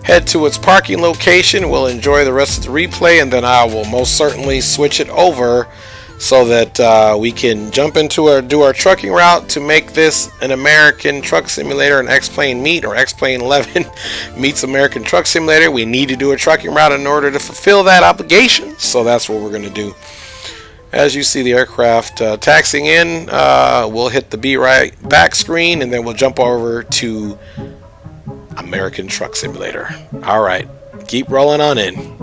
head to its parking location. We'll enjoy the rest of the replay, and then I will most certainly switch it over so that we can jump into do our trucking route to make this an American Truck Simulator, an X-Plane meet, or X-Plane 11 meets American Truck Simulator. We need to do a trucking route in order to fulfill that obligation, so that's what we're going to do. As you see the aircraft taxiing in, we'll hit the Be Right Back screen, and then we'll jump over to American Truck Simulator. Alright, keep rolling on in.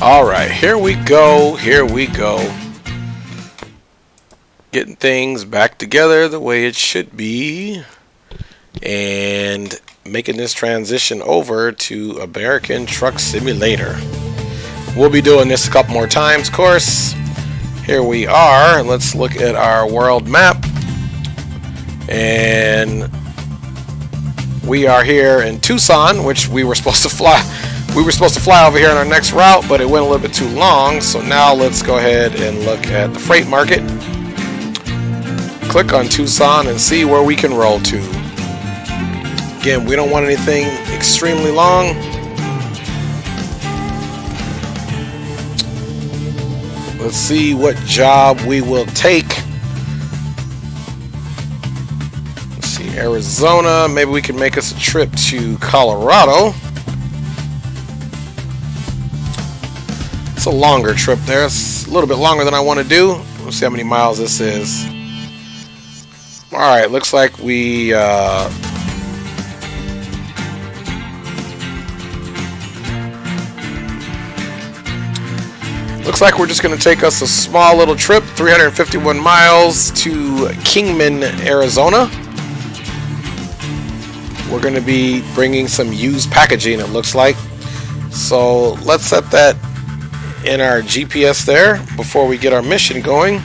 All right, here we go. Here we go. Getting things back together the way it should be. And making this transition over to American Truck Simulator. We'll be doing this a couple more times, of course. Here we are. Let's look at our world map. And we are here in Tucson, which we were supposed to fly. We were supposed to fly over here on our next route, but it went a little bit too long. So now let's go ahead and look at the freight market. Click on Tucson and see where we can roll to. Again, we don't want anything extremely long. Let's see what job we will take. Let's see, Arizona. Maybe we can make us a trip to Colorado. It's a longer trip there. It's a little bit longer than I want to do. Let's see how many miles this is. Alright, looks like we looks like we're just going to take us a small little trip, 351 miles to Kingman, Arizona. We're going to be bringing some used packaging, it looks like. So let's set that in our GPS there before we get our mission going.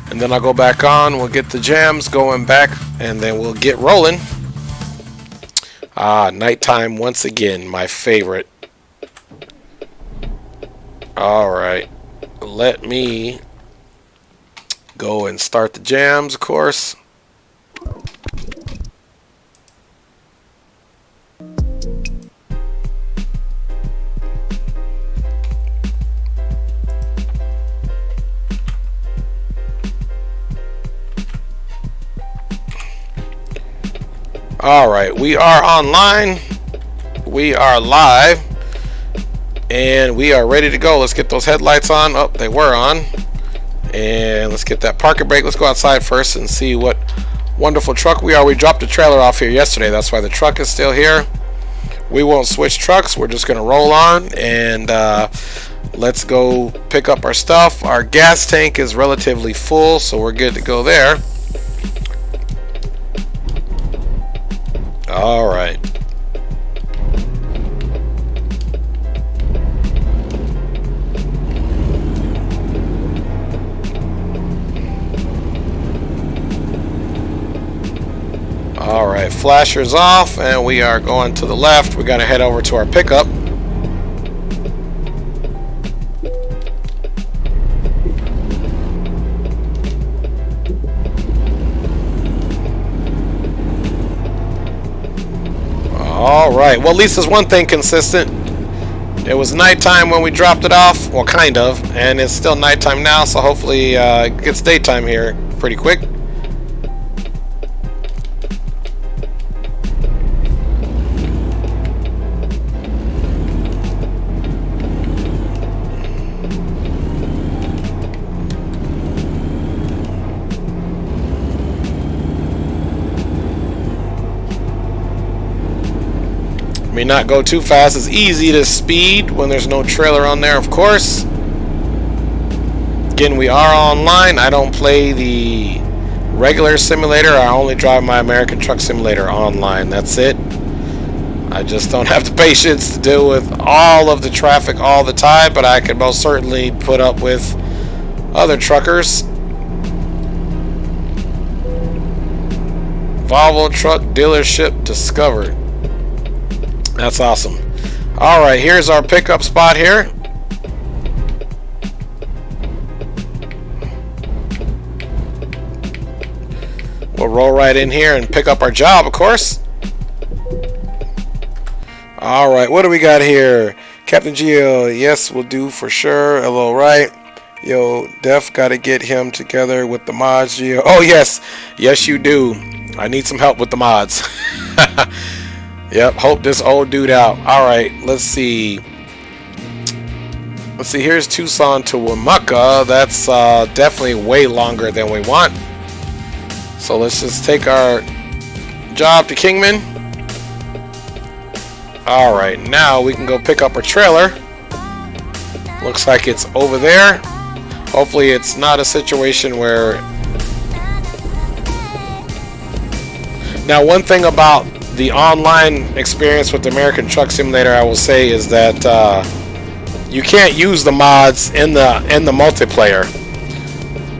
And then I'll go back on, we'll get the jams going back, and then we'll get rolling. Nighttime once again, my favorite. Alright, let me go and start the jams, of course. Alright, we are online, we are live, and we are ready to go. Let's get those headlights on. Oh, they were on. And let's get that parking brake. Let's go outside first and see what wonderful truck we are. We dropped the trailer off here yesterday, that's why the truck is still here. We won't switch trucks, we're just going to roll on, and let's go pick up our stuff. Our gas tank is relatively full, so we're good to go there. All right. All right, flashers off, and we are going to the left. We got to head over to our pickup. Alright, well at least there's one thing consistent. It was nighttime when we dropped it off, well kind of, and it's still nighttime now, so hopefully it gets daytime here pretty quick. May not go too fast. It's easy to speed when there's no trailer on there, of course. Again, we are online. I don't play the regular simulator. I only drive my American Truck Simulator online. That's it. I just don't have the patience to deal with all of the traffic all the time, but I can most certainly put up with other truckers. Volvo truck dealership discovered. That's awesome. Alright, here's our pickup spot here. We'll roll right in here and pick up our job, of course. Alright, what do we got here? Captain Geo, yes, we'll do for sure. Hello, right? Yo, Def, gotta get him together with the mods, Geo. Oh, yes. Yes, you do. I need some help with the mods. Yep, hope this old dude out. Alright, let's see. Let's see, here's Tucson to Wamaka. That's definitely way longer than we want. So let's just take our job to Kingman. Alright, now we can go pick up our trailer. Looks like it's over there. Hopefully it's not a situation where... Now, one thing about the online experience with the American Truck Simulator, I will say, is that you can't use the mods in the multiplayer.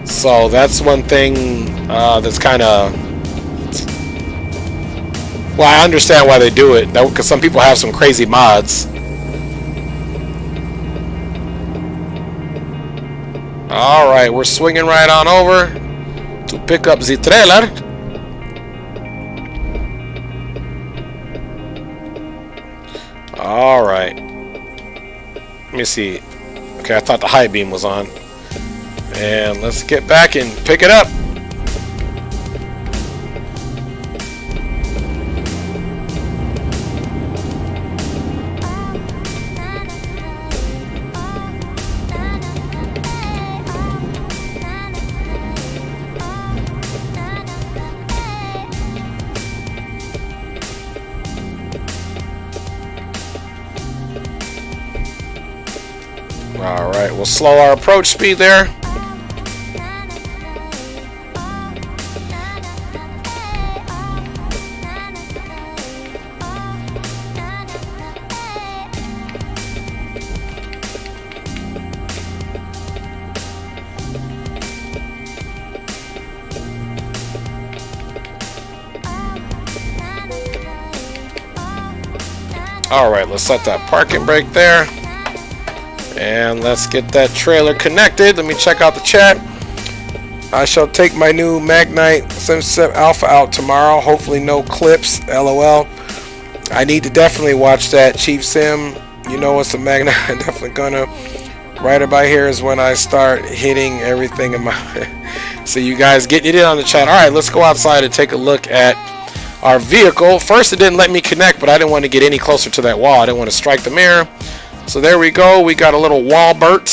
So that's one thing that's kind of... Well, I understand why they do it, because some people have some crazy mods. Alright, we're swinging right on over to pick up the trailer. Alright. Let me see. Okay, I thought the high beam was on. And let's get back and pick it up. Alright, we'll slow our approach speed there. Alright, let's set that parking brake there. And let's get that trailer connected. Let me check out the chat. I shall take my new Magnite Sim7 Alpha out tomorrow. Hopefully no clips. LOL. I need to definitely watch that, Chief Sim. You know what's the Magnite? I'm definitely gonna. Right about here is when I start hitting everything in my... So you guys get it in on the chat. Alright, let's go outside and take a look at our vehicle. First it didn't let me connect, but I didn't want to get any closer to that wall. I didn't want to strike the mirror. So there we go. We got a little Walbert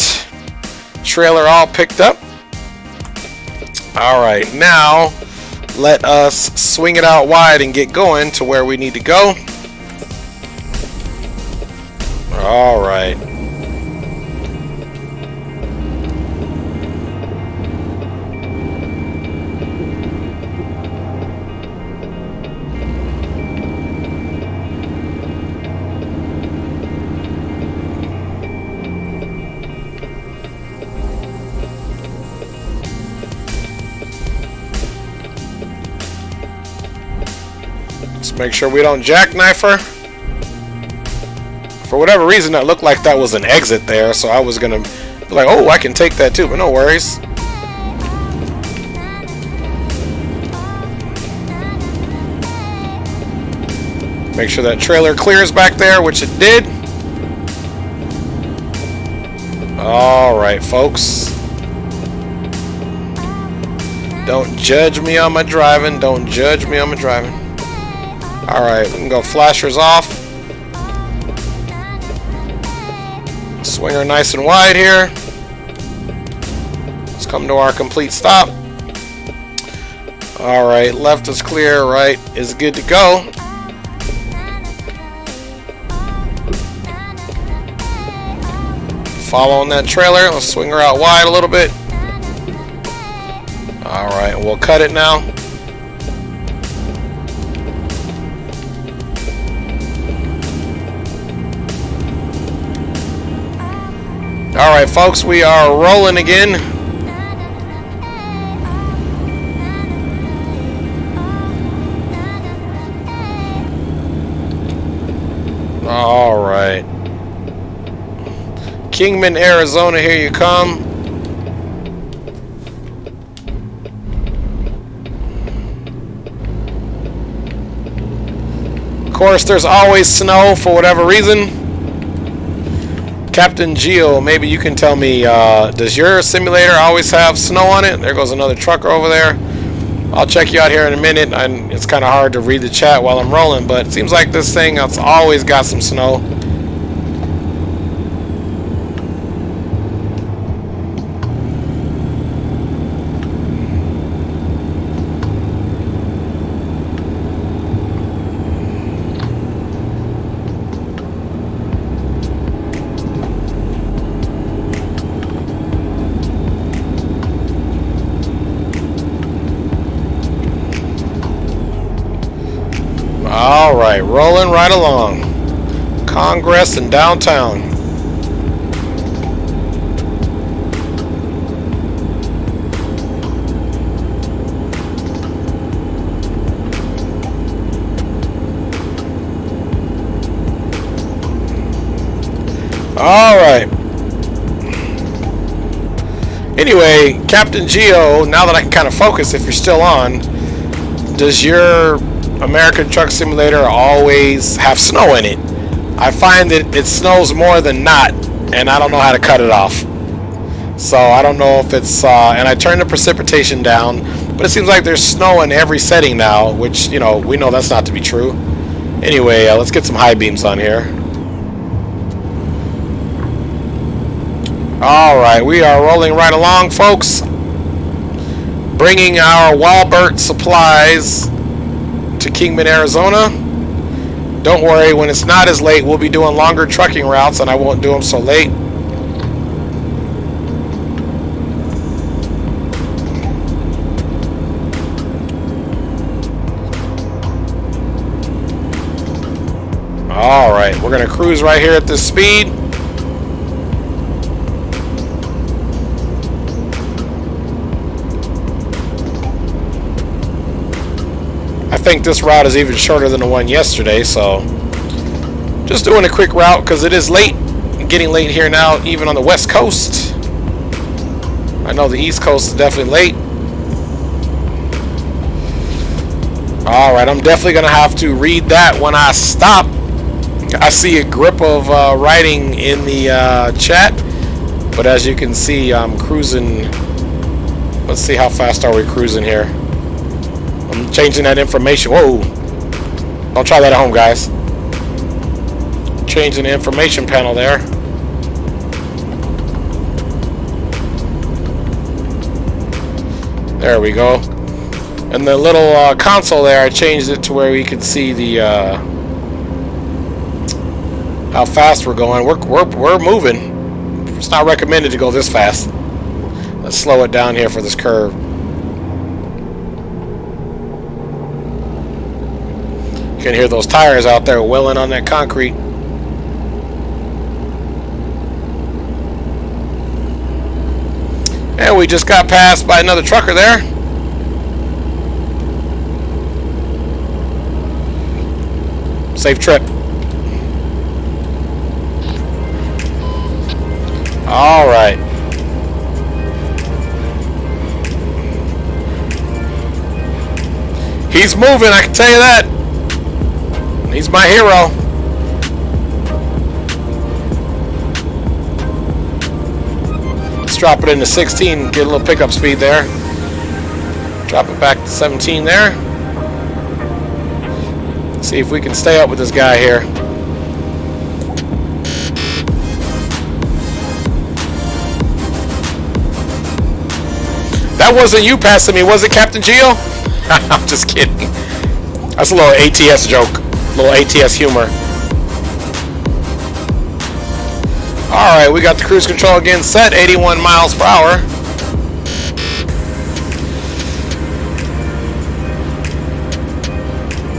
trailer all picked up. Alright, now let us swing it out wide and get going to where we need to go. Alright. Let's make sure we don't jackknife her. For whatever reason, it looked like that was an exit there, so I was gonna be like, oh, I can take that too, but no worries. Make sure that trailer clears back there, which it did. Alright, folks. Don't judge me on my driving. Don't judge me on my driving. Alright, we can go flashers off. Swing her nice and wide here. Let's come to our complete stop. Alright, left is clear, right is good to go. Following that trailer, let's swing her out wide a little bit. Alright, we'll cut it now. Alright, folks, we are rolling again. Alright. Kingman, Arizona, here you come. Of course, there's always snow for whatever reason. Captain Geo, maybe you can tell me, does your simulator always have snow on it? There goes another trucker over there. I'll check you out here in a minute. It's kind of hard to read the chat while I'm rolling, but it seems like this thing has always got some snow. All right, rolling right along. Congress and downtown. All right. Anyway, Captain Geo, now that I can kind of focus, if you're still on, does your American Truck Simulator always have snow in it? I find that it snows more than not, and I don't know how to cut it off. So I don't know if it's, and I turned the precipitation down, but it seems like there's snow in every setting now, which, you know, we know that's not to be true. Anyway, let's get some high beams on here. Alright, we are rolling right along, folks. Bringing our Walbert supplies to Kingman, Arizona. Don't worry, when it's not as late, we'll be doing longer trucking routes, and I won't do them so late. Alright, we're going to cruise right here at this speed. I think this route is even shorter than the one yesterday, so just doing a quick route because it is late, getting late here now, even on the West Coast. I know the East Coast is definitely late. Alright, I'm definitely going to have to read that when I stop. I see a grip of writing in the chat, but as you can see, I'm cruising. Let's see, how fast are we cruising here? I'm changing that information. Whoa! Don't try that at home, guys. Changing the information panel there. There we go. And the little console there, I changed it to where we could see the how fast we're going. We're moving. It's not recommended to go this fast. Let's slow it down here for this curve. You can hear those tires out there wailing on that concrete. And we just got passed by another trucker there. Safe trip. All right. He's moving, I can tell you that. He's my hero. Let's drop it into 16, get a little pickup speed there. Drop it back to 17 there. See if we can stay up with this guy here. That wasn't you passing me, was it, Captain Geo? I'm just kidding. That's a little ATS joke. A little ATS humor. Alright, we got the cruise control again set, 81 miles per hour.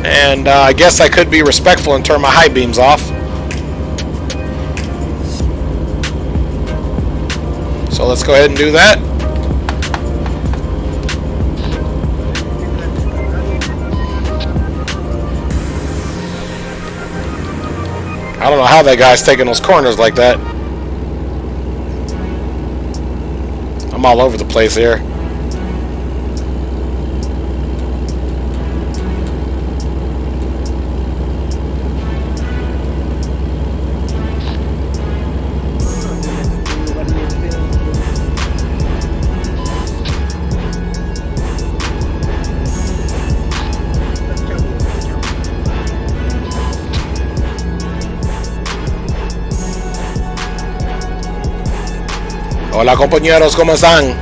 And I guess I could be respectful and turn my high beams off. So let's go ahead and do that. I don't know how that guy's taking those corners like that. I'm all over the place here. Hola compañeros, ¿cómo están?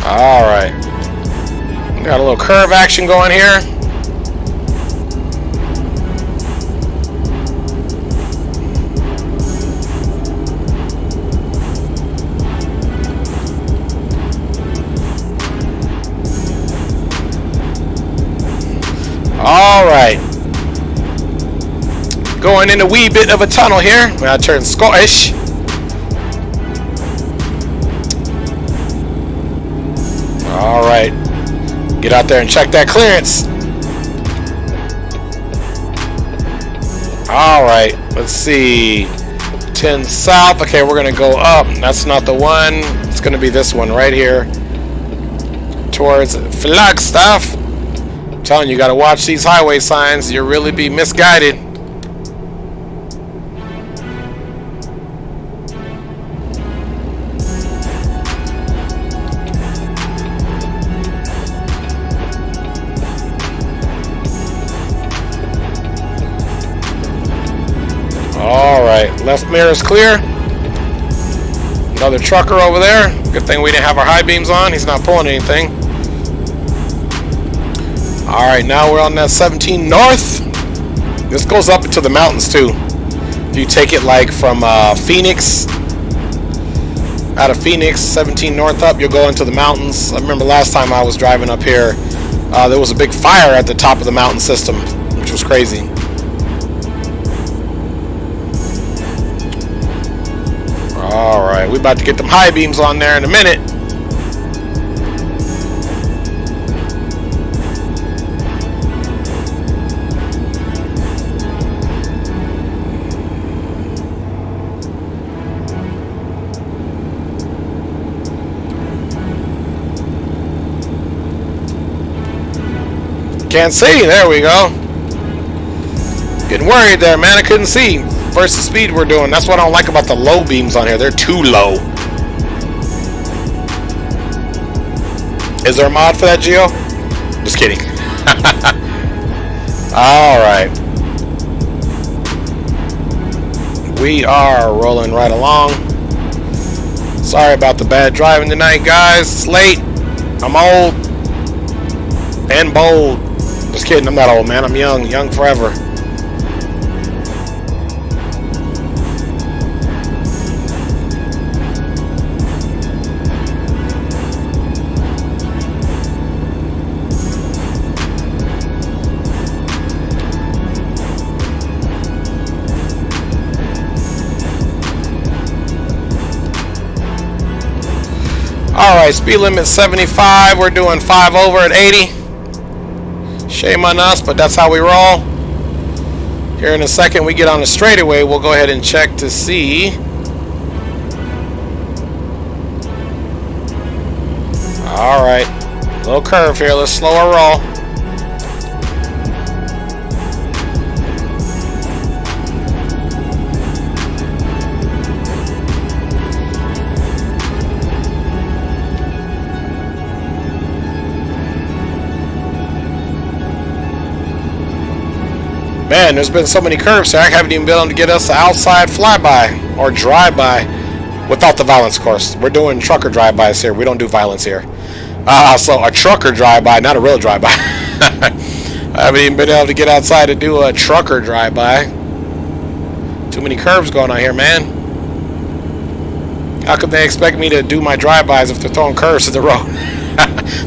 Alright. Got a little curve action going here. All right. Going in a wee bit of a tunnel here. We gotta turn Scottish. All right. Get out there and check that clearance. All right. Let's see. 10 south. Okay, we're gonna go up. That's not the one. It's gonna be this one right here. Towards Flagstaff. I'm telling you, gotta watch these highway signs. You'll really be misguided. Alright, left mirror is clear. Another trucker over there. Good thing we didn't have our high beams on. He's not pulling anything. Alright, now we're on that 17 north. This goes up into the mountains too. If you take it like from Phoenix, out of Phoenix, 17 north up, you'll go into the mountains. I remember last time I was driving up here, there was a big fire at the top of the mountain system, which was crazy. Alright, we're about to get them high beams on there in a minute. Can't see. There we go. Getting worried there, man. I couldn't see. Versus speed we're doing. That's what I don't like about the low beams on here. They're too low. Is there a mod for that, Geo? Just kidding. Alright. We are rolling right along. Sorry about the bad driving tonight, guys. It's late. I'm old. And bold. Just kidding. I'm not old, man. I'm young. Young forever. Alright, speed limit 75. We're doing 5 over at 80. Shame on us, but that's how we roll. Here in a second we get on the straightaway. We'll go ahead and check to see. Alright. Little curve here. Let's slow our roll. Man, there's been so many curves here, I haven't even been able to get us an outside flyby or drive-by without the violence course. We're doing trucker drive-bys here. We don't do violence here. So a trucker drive-by, not a real drive-by. I haven't even been able to get outside to do a trucker drive-by. Too many curves going on here, man. How could they expect me to do my drive-bys if they're throwing curves to the road?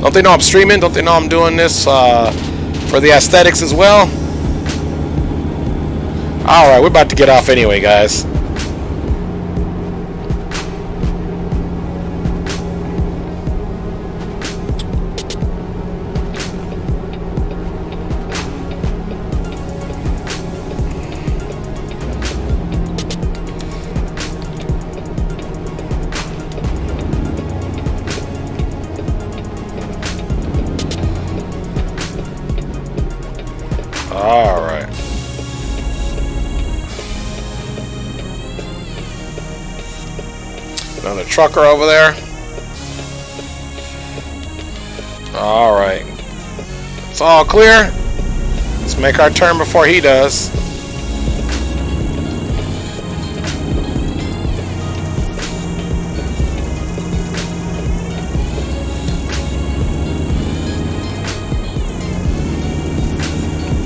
Don't they know I'm streaming? Don't they know I'm doing this for the aesthetics as well? Alright, we're about to get off anyway, guys. Alright. Another trucker over there. Alright. It's all clear. Let's make our turn before he does.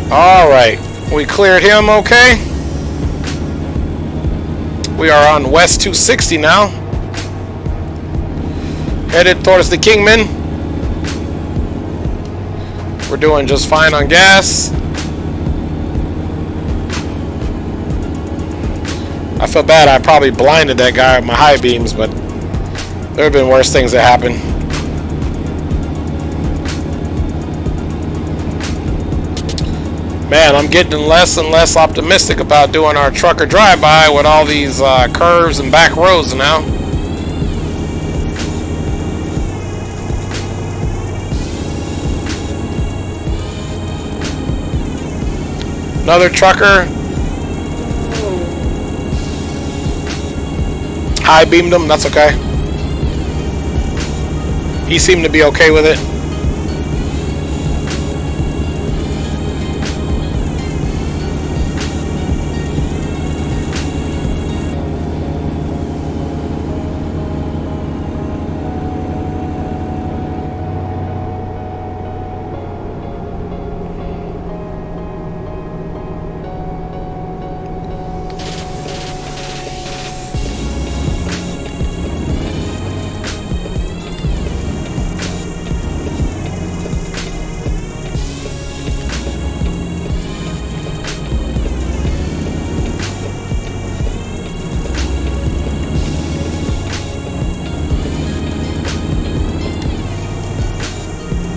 Alright. We cleared him okay. We are on West 260 now. Headed towards the Kingman. We're doing just fine on gas. I feel bad. I probably blinded that guy with my high beams, but there have been worse things that happen. Man, I'm getting less and less optimistic about doing our trucker drive-by with all these curves and back roads now. Another trucker. High beamed him, that's okay. He seemed to be okay with it.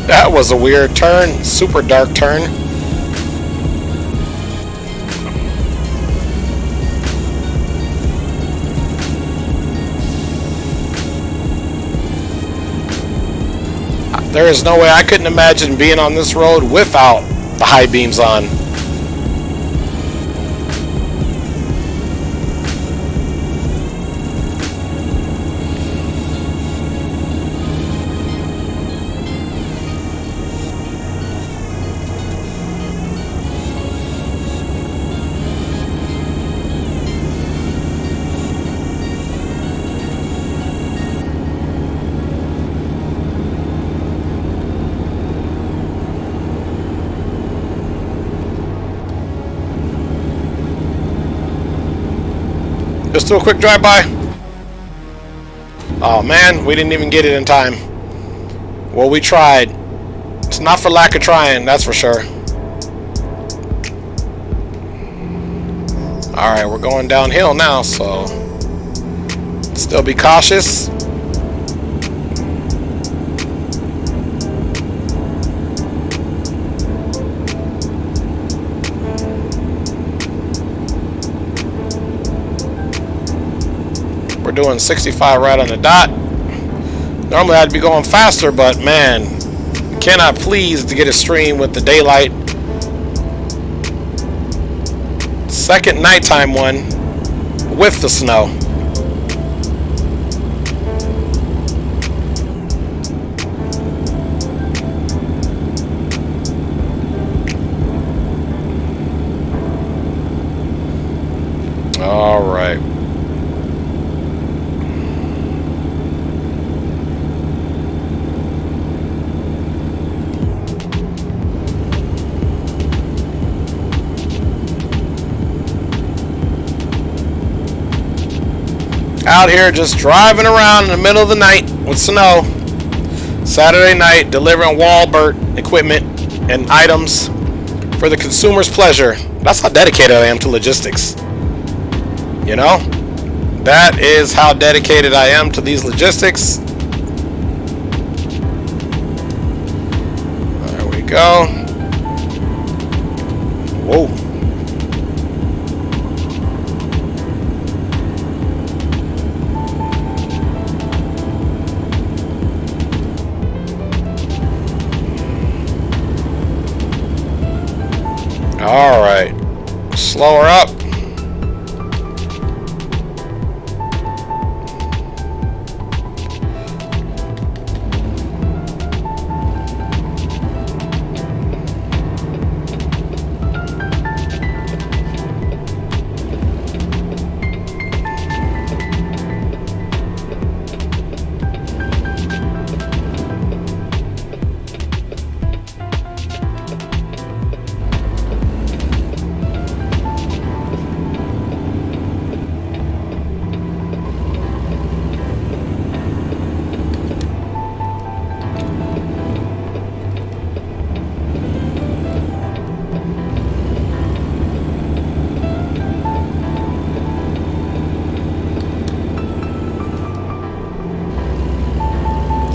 That was a weird turn, super dark turn. There is no way I couldn't imagine being on this road without the high beams on. Just do a quick drive-by. Oh man, we didn't even get it in time. Well, we tried. It's not for lack of trying, that's for sure. Alright, we're going downhill now, so still be cautious. We're doing 65 right on the dot. Normally I'd be going faster, but man, cannot please to get a stream with the daylight. Second nighttime one with the snow. All right. Out here just driving around in the middle of the night with snow. Saturday night delivering Walmart equipment and items for the consumer's pleasure. That's how dedicated I am to logistics. You know? That is how dedicated I am to these logistics. There we go. Whoa. All right, slow her up.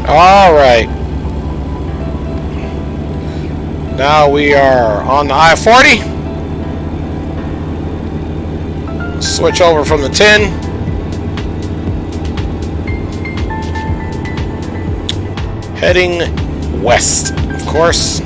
All right. Now we are on the I-40. Switch over from the 10. Heading west, of course.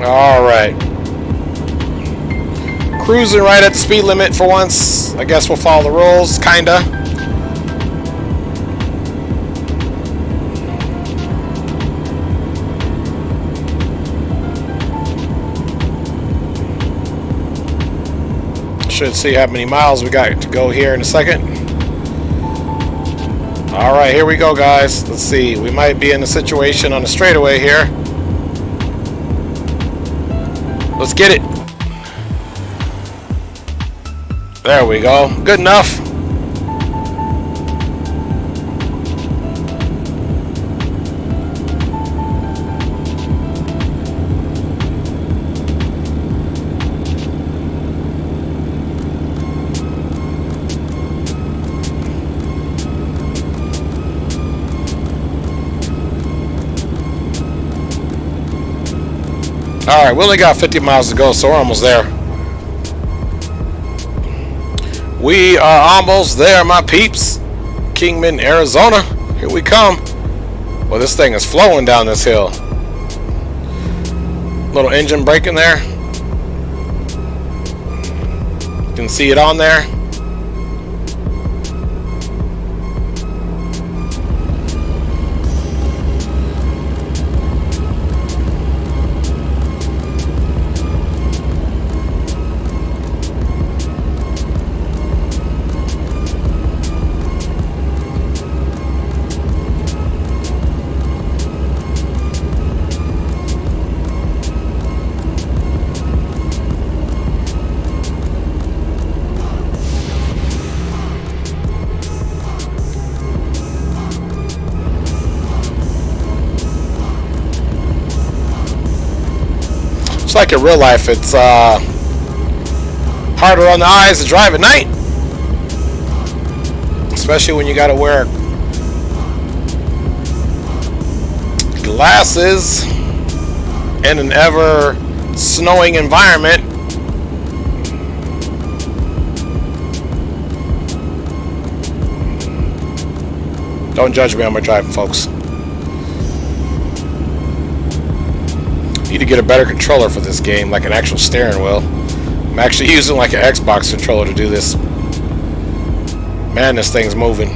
All right. Cruising right at the speed limit for once. I guess we'll follow the rules, kinda. Should see how many miles we got to go here in a second. All right, here we go, guys. Let's see. We might be in a situation on the straightaway here. Let's get it. There we go. Good enough. All right, we only got 50 miles to go, so we're almost there. We are almost there, my peeps. Kingman, Arizona. Here we come. Well, this thing is flowing down this hill. Little engine braking there. You can see it on there. It's like in real life, it's harder on the eyes to drive at night. Especially when you gotta wear glasses in an ever snowing environment. Don't judge me on my driving, folks. Need to get a better controller for this game, like an actual steering wheel. I'm actually using like an Xbox controller to do this. Man, this thing's moving.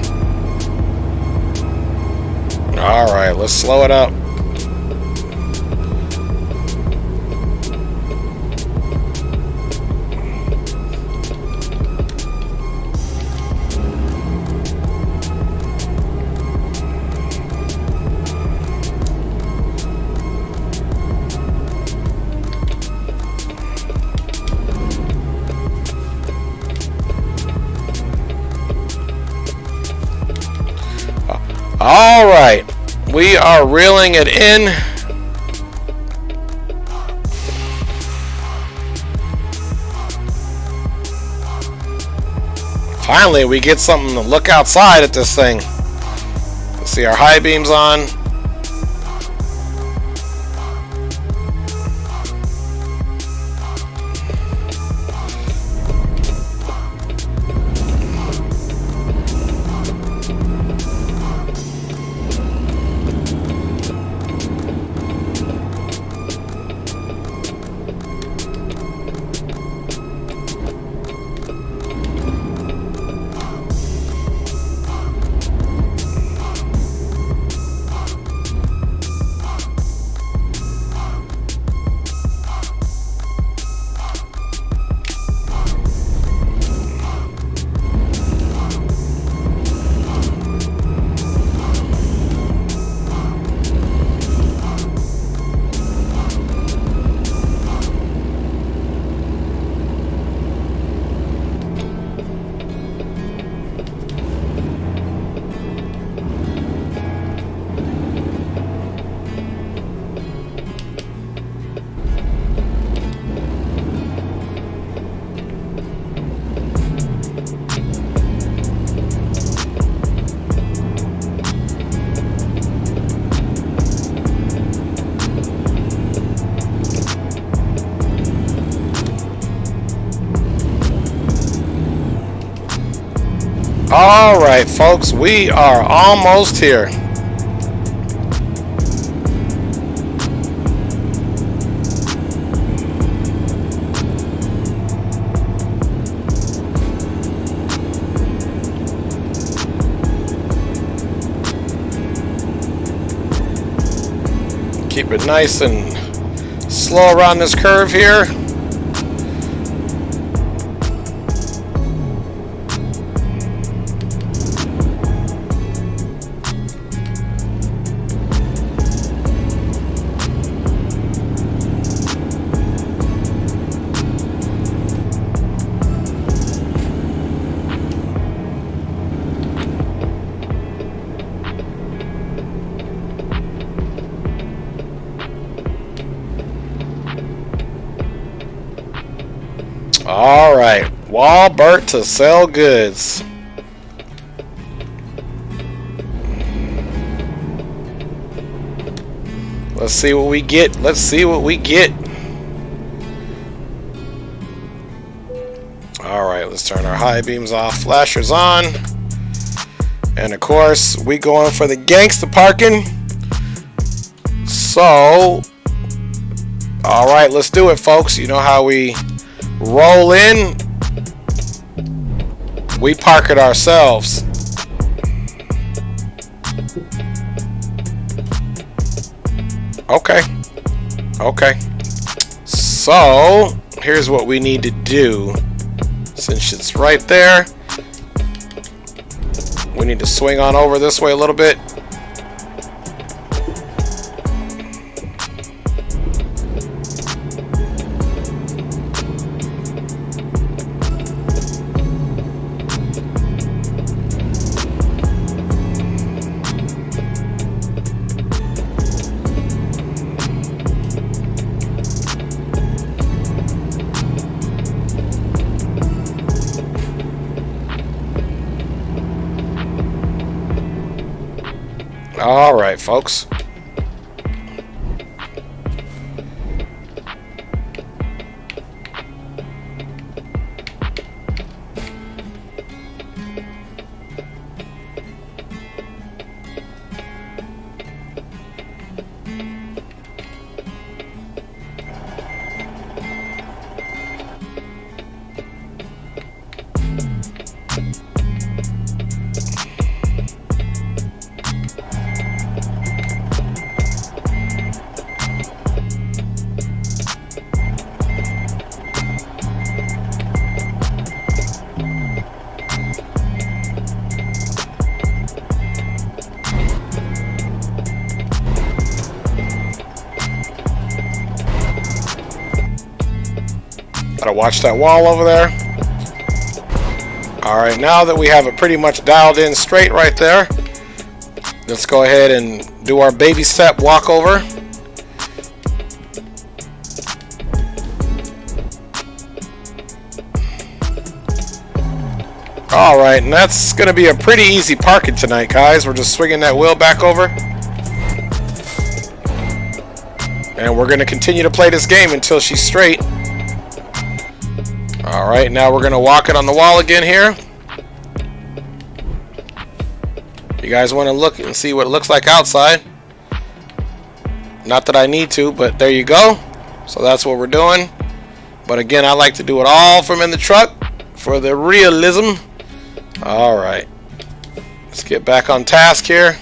Alright, let's slow it up. All right, we are reeling it in. Finally, we get something to look outside at this thing. Let's see our high beams on. All right, folks, we are almost here. Keep it nice and slow around this curve here. All right, Walbert to sell goods. Let's see what we get. Let's see what we get. All right, let's turn our high beams off, flashers on. And of course, we going for the gangsta parking. So, all right, let's do it, folks. You know how we roll in, we park it ourselves. Okay. So, here's what we need to do. Since it's right there, we need to swing on over this way a little bit. All right, folks. Gotta watch that wall over there. All right, now that we have it pretty much dialed in straight right there, let's go ahead and do our baby step walk over. All right, and that's gonna be a pretty easy parking tonight, guys. We're just swinging that wheel back over. And we're gonna continue to play this game until she's straight. All right, now we're gonna walk it on the wall again here. You guys want to look and see what it looks like outside? Not that I need to, but there you go. So that's what we're doing. But again, I like to do it all from in the truck for the realism. All right, let's get back on task here.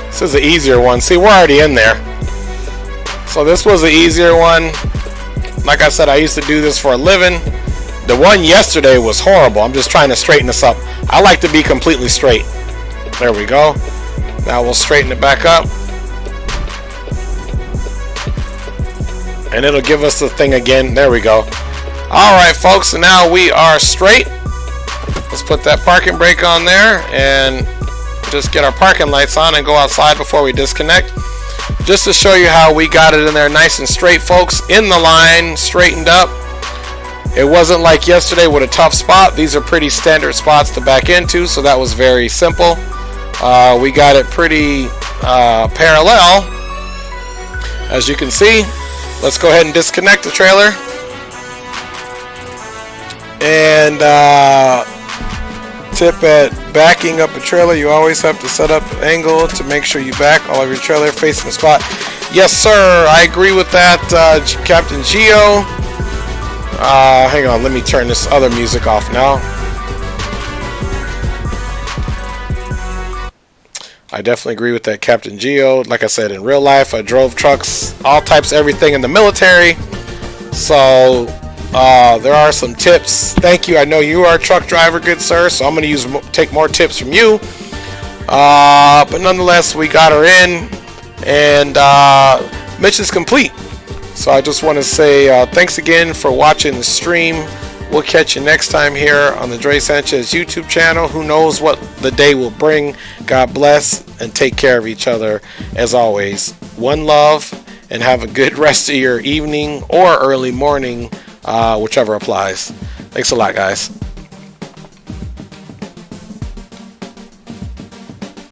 This is the easier one. See, we're already in there. So this was the easier one. Like I said, I used to do this for a living. The one yesterday was horrible. I'm just trying to straighten this up. I like to be completely straight. There we go. Now we'll straighten it back up. And it'll give us the thing again. There we go. All right, folks. So now we are straight. Let's put that parking brake on there and just get our parking lights on and go outside before we disconnect. Just to show you how we got it in there nice and straight, folks. In the line, straightened up. It wasn't like yesterday with a tough spot. These are pretty standard spots to back into, so that was very simple. We got it pretty parallel, as you can see. Let's go ahead and disconnect the trailer. And tip at backing up a trailer, you always have to set up an angle to make sure you back all of your trailer facing the spot. Yes, sir, I agree with that, Captain Geo. Hang on, let me turn this other music off now. I definitely agree with that, Captain Geo. Like I said, in real life, I drove trucks, all types, everything in the military. So there are some tips. Thank you. I know you are a truck driver, good sir. So I'm going to take more tips from you. But nonetheless, we got her in, and mission's complete. So I just want to say thanks again for watching the stream. We'll catch you next time here on the Dre Sanchez YouTube channel. Who knows what the day will bring. God bless and take care of each other as always. One love, and have a good rest of your evening or early morning, whichever applies. Thanks a lot, guys.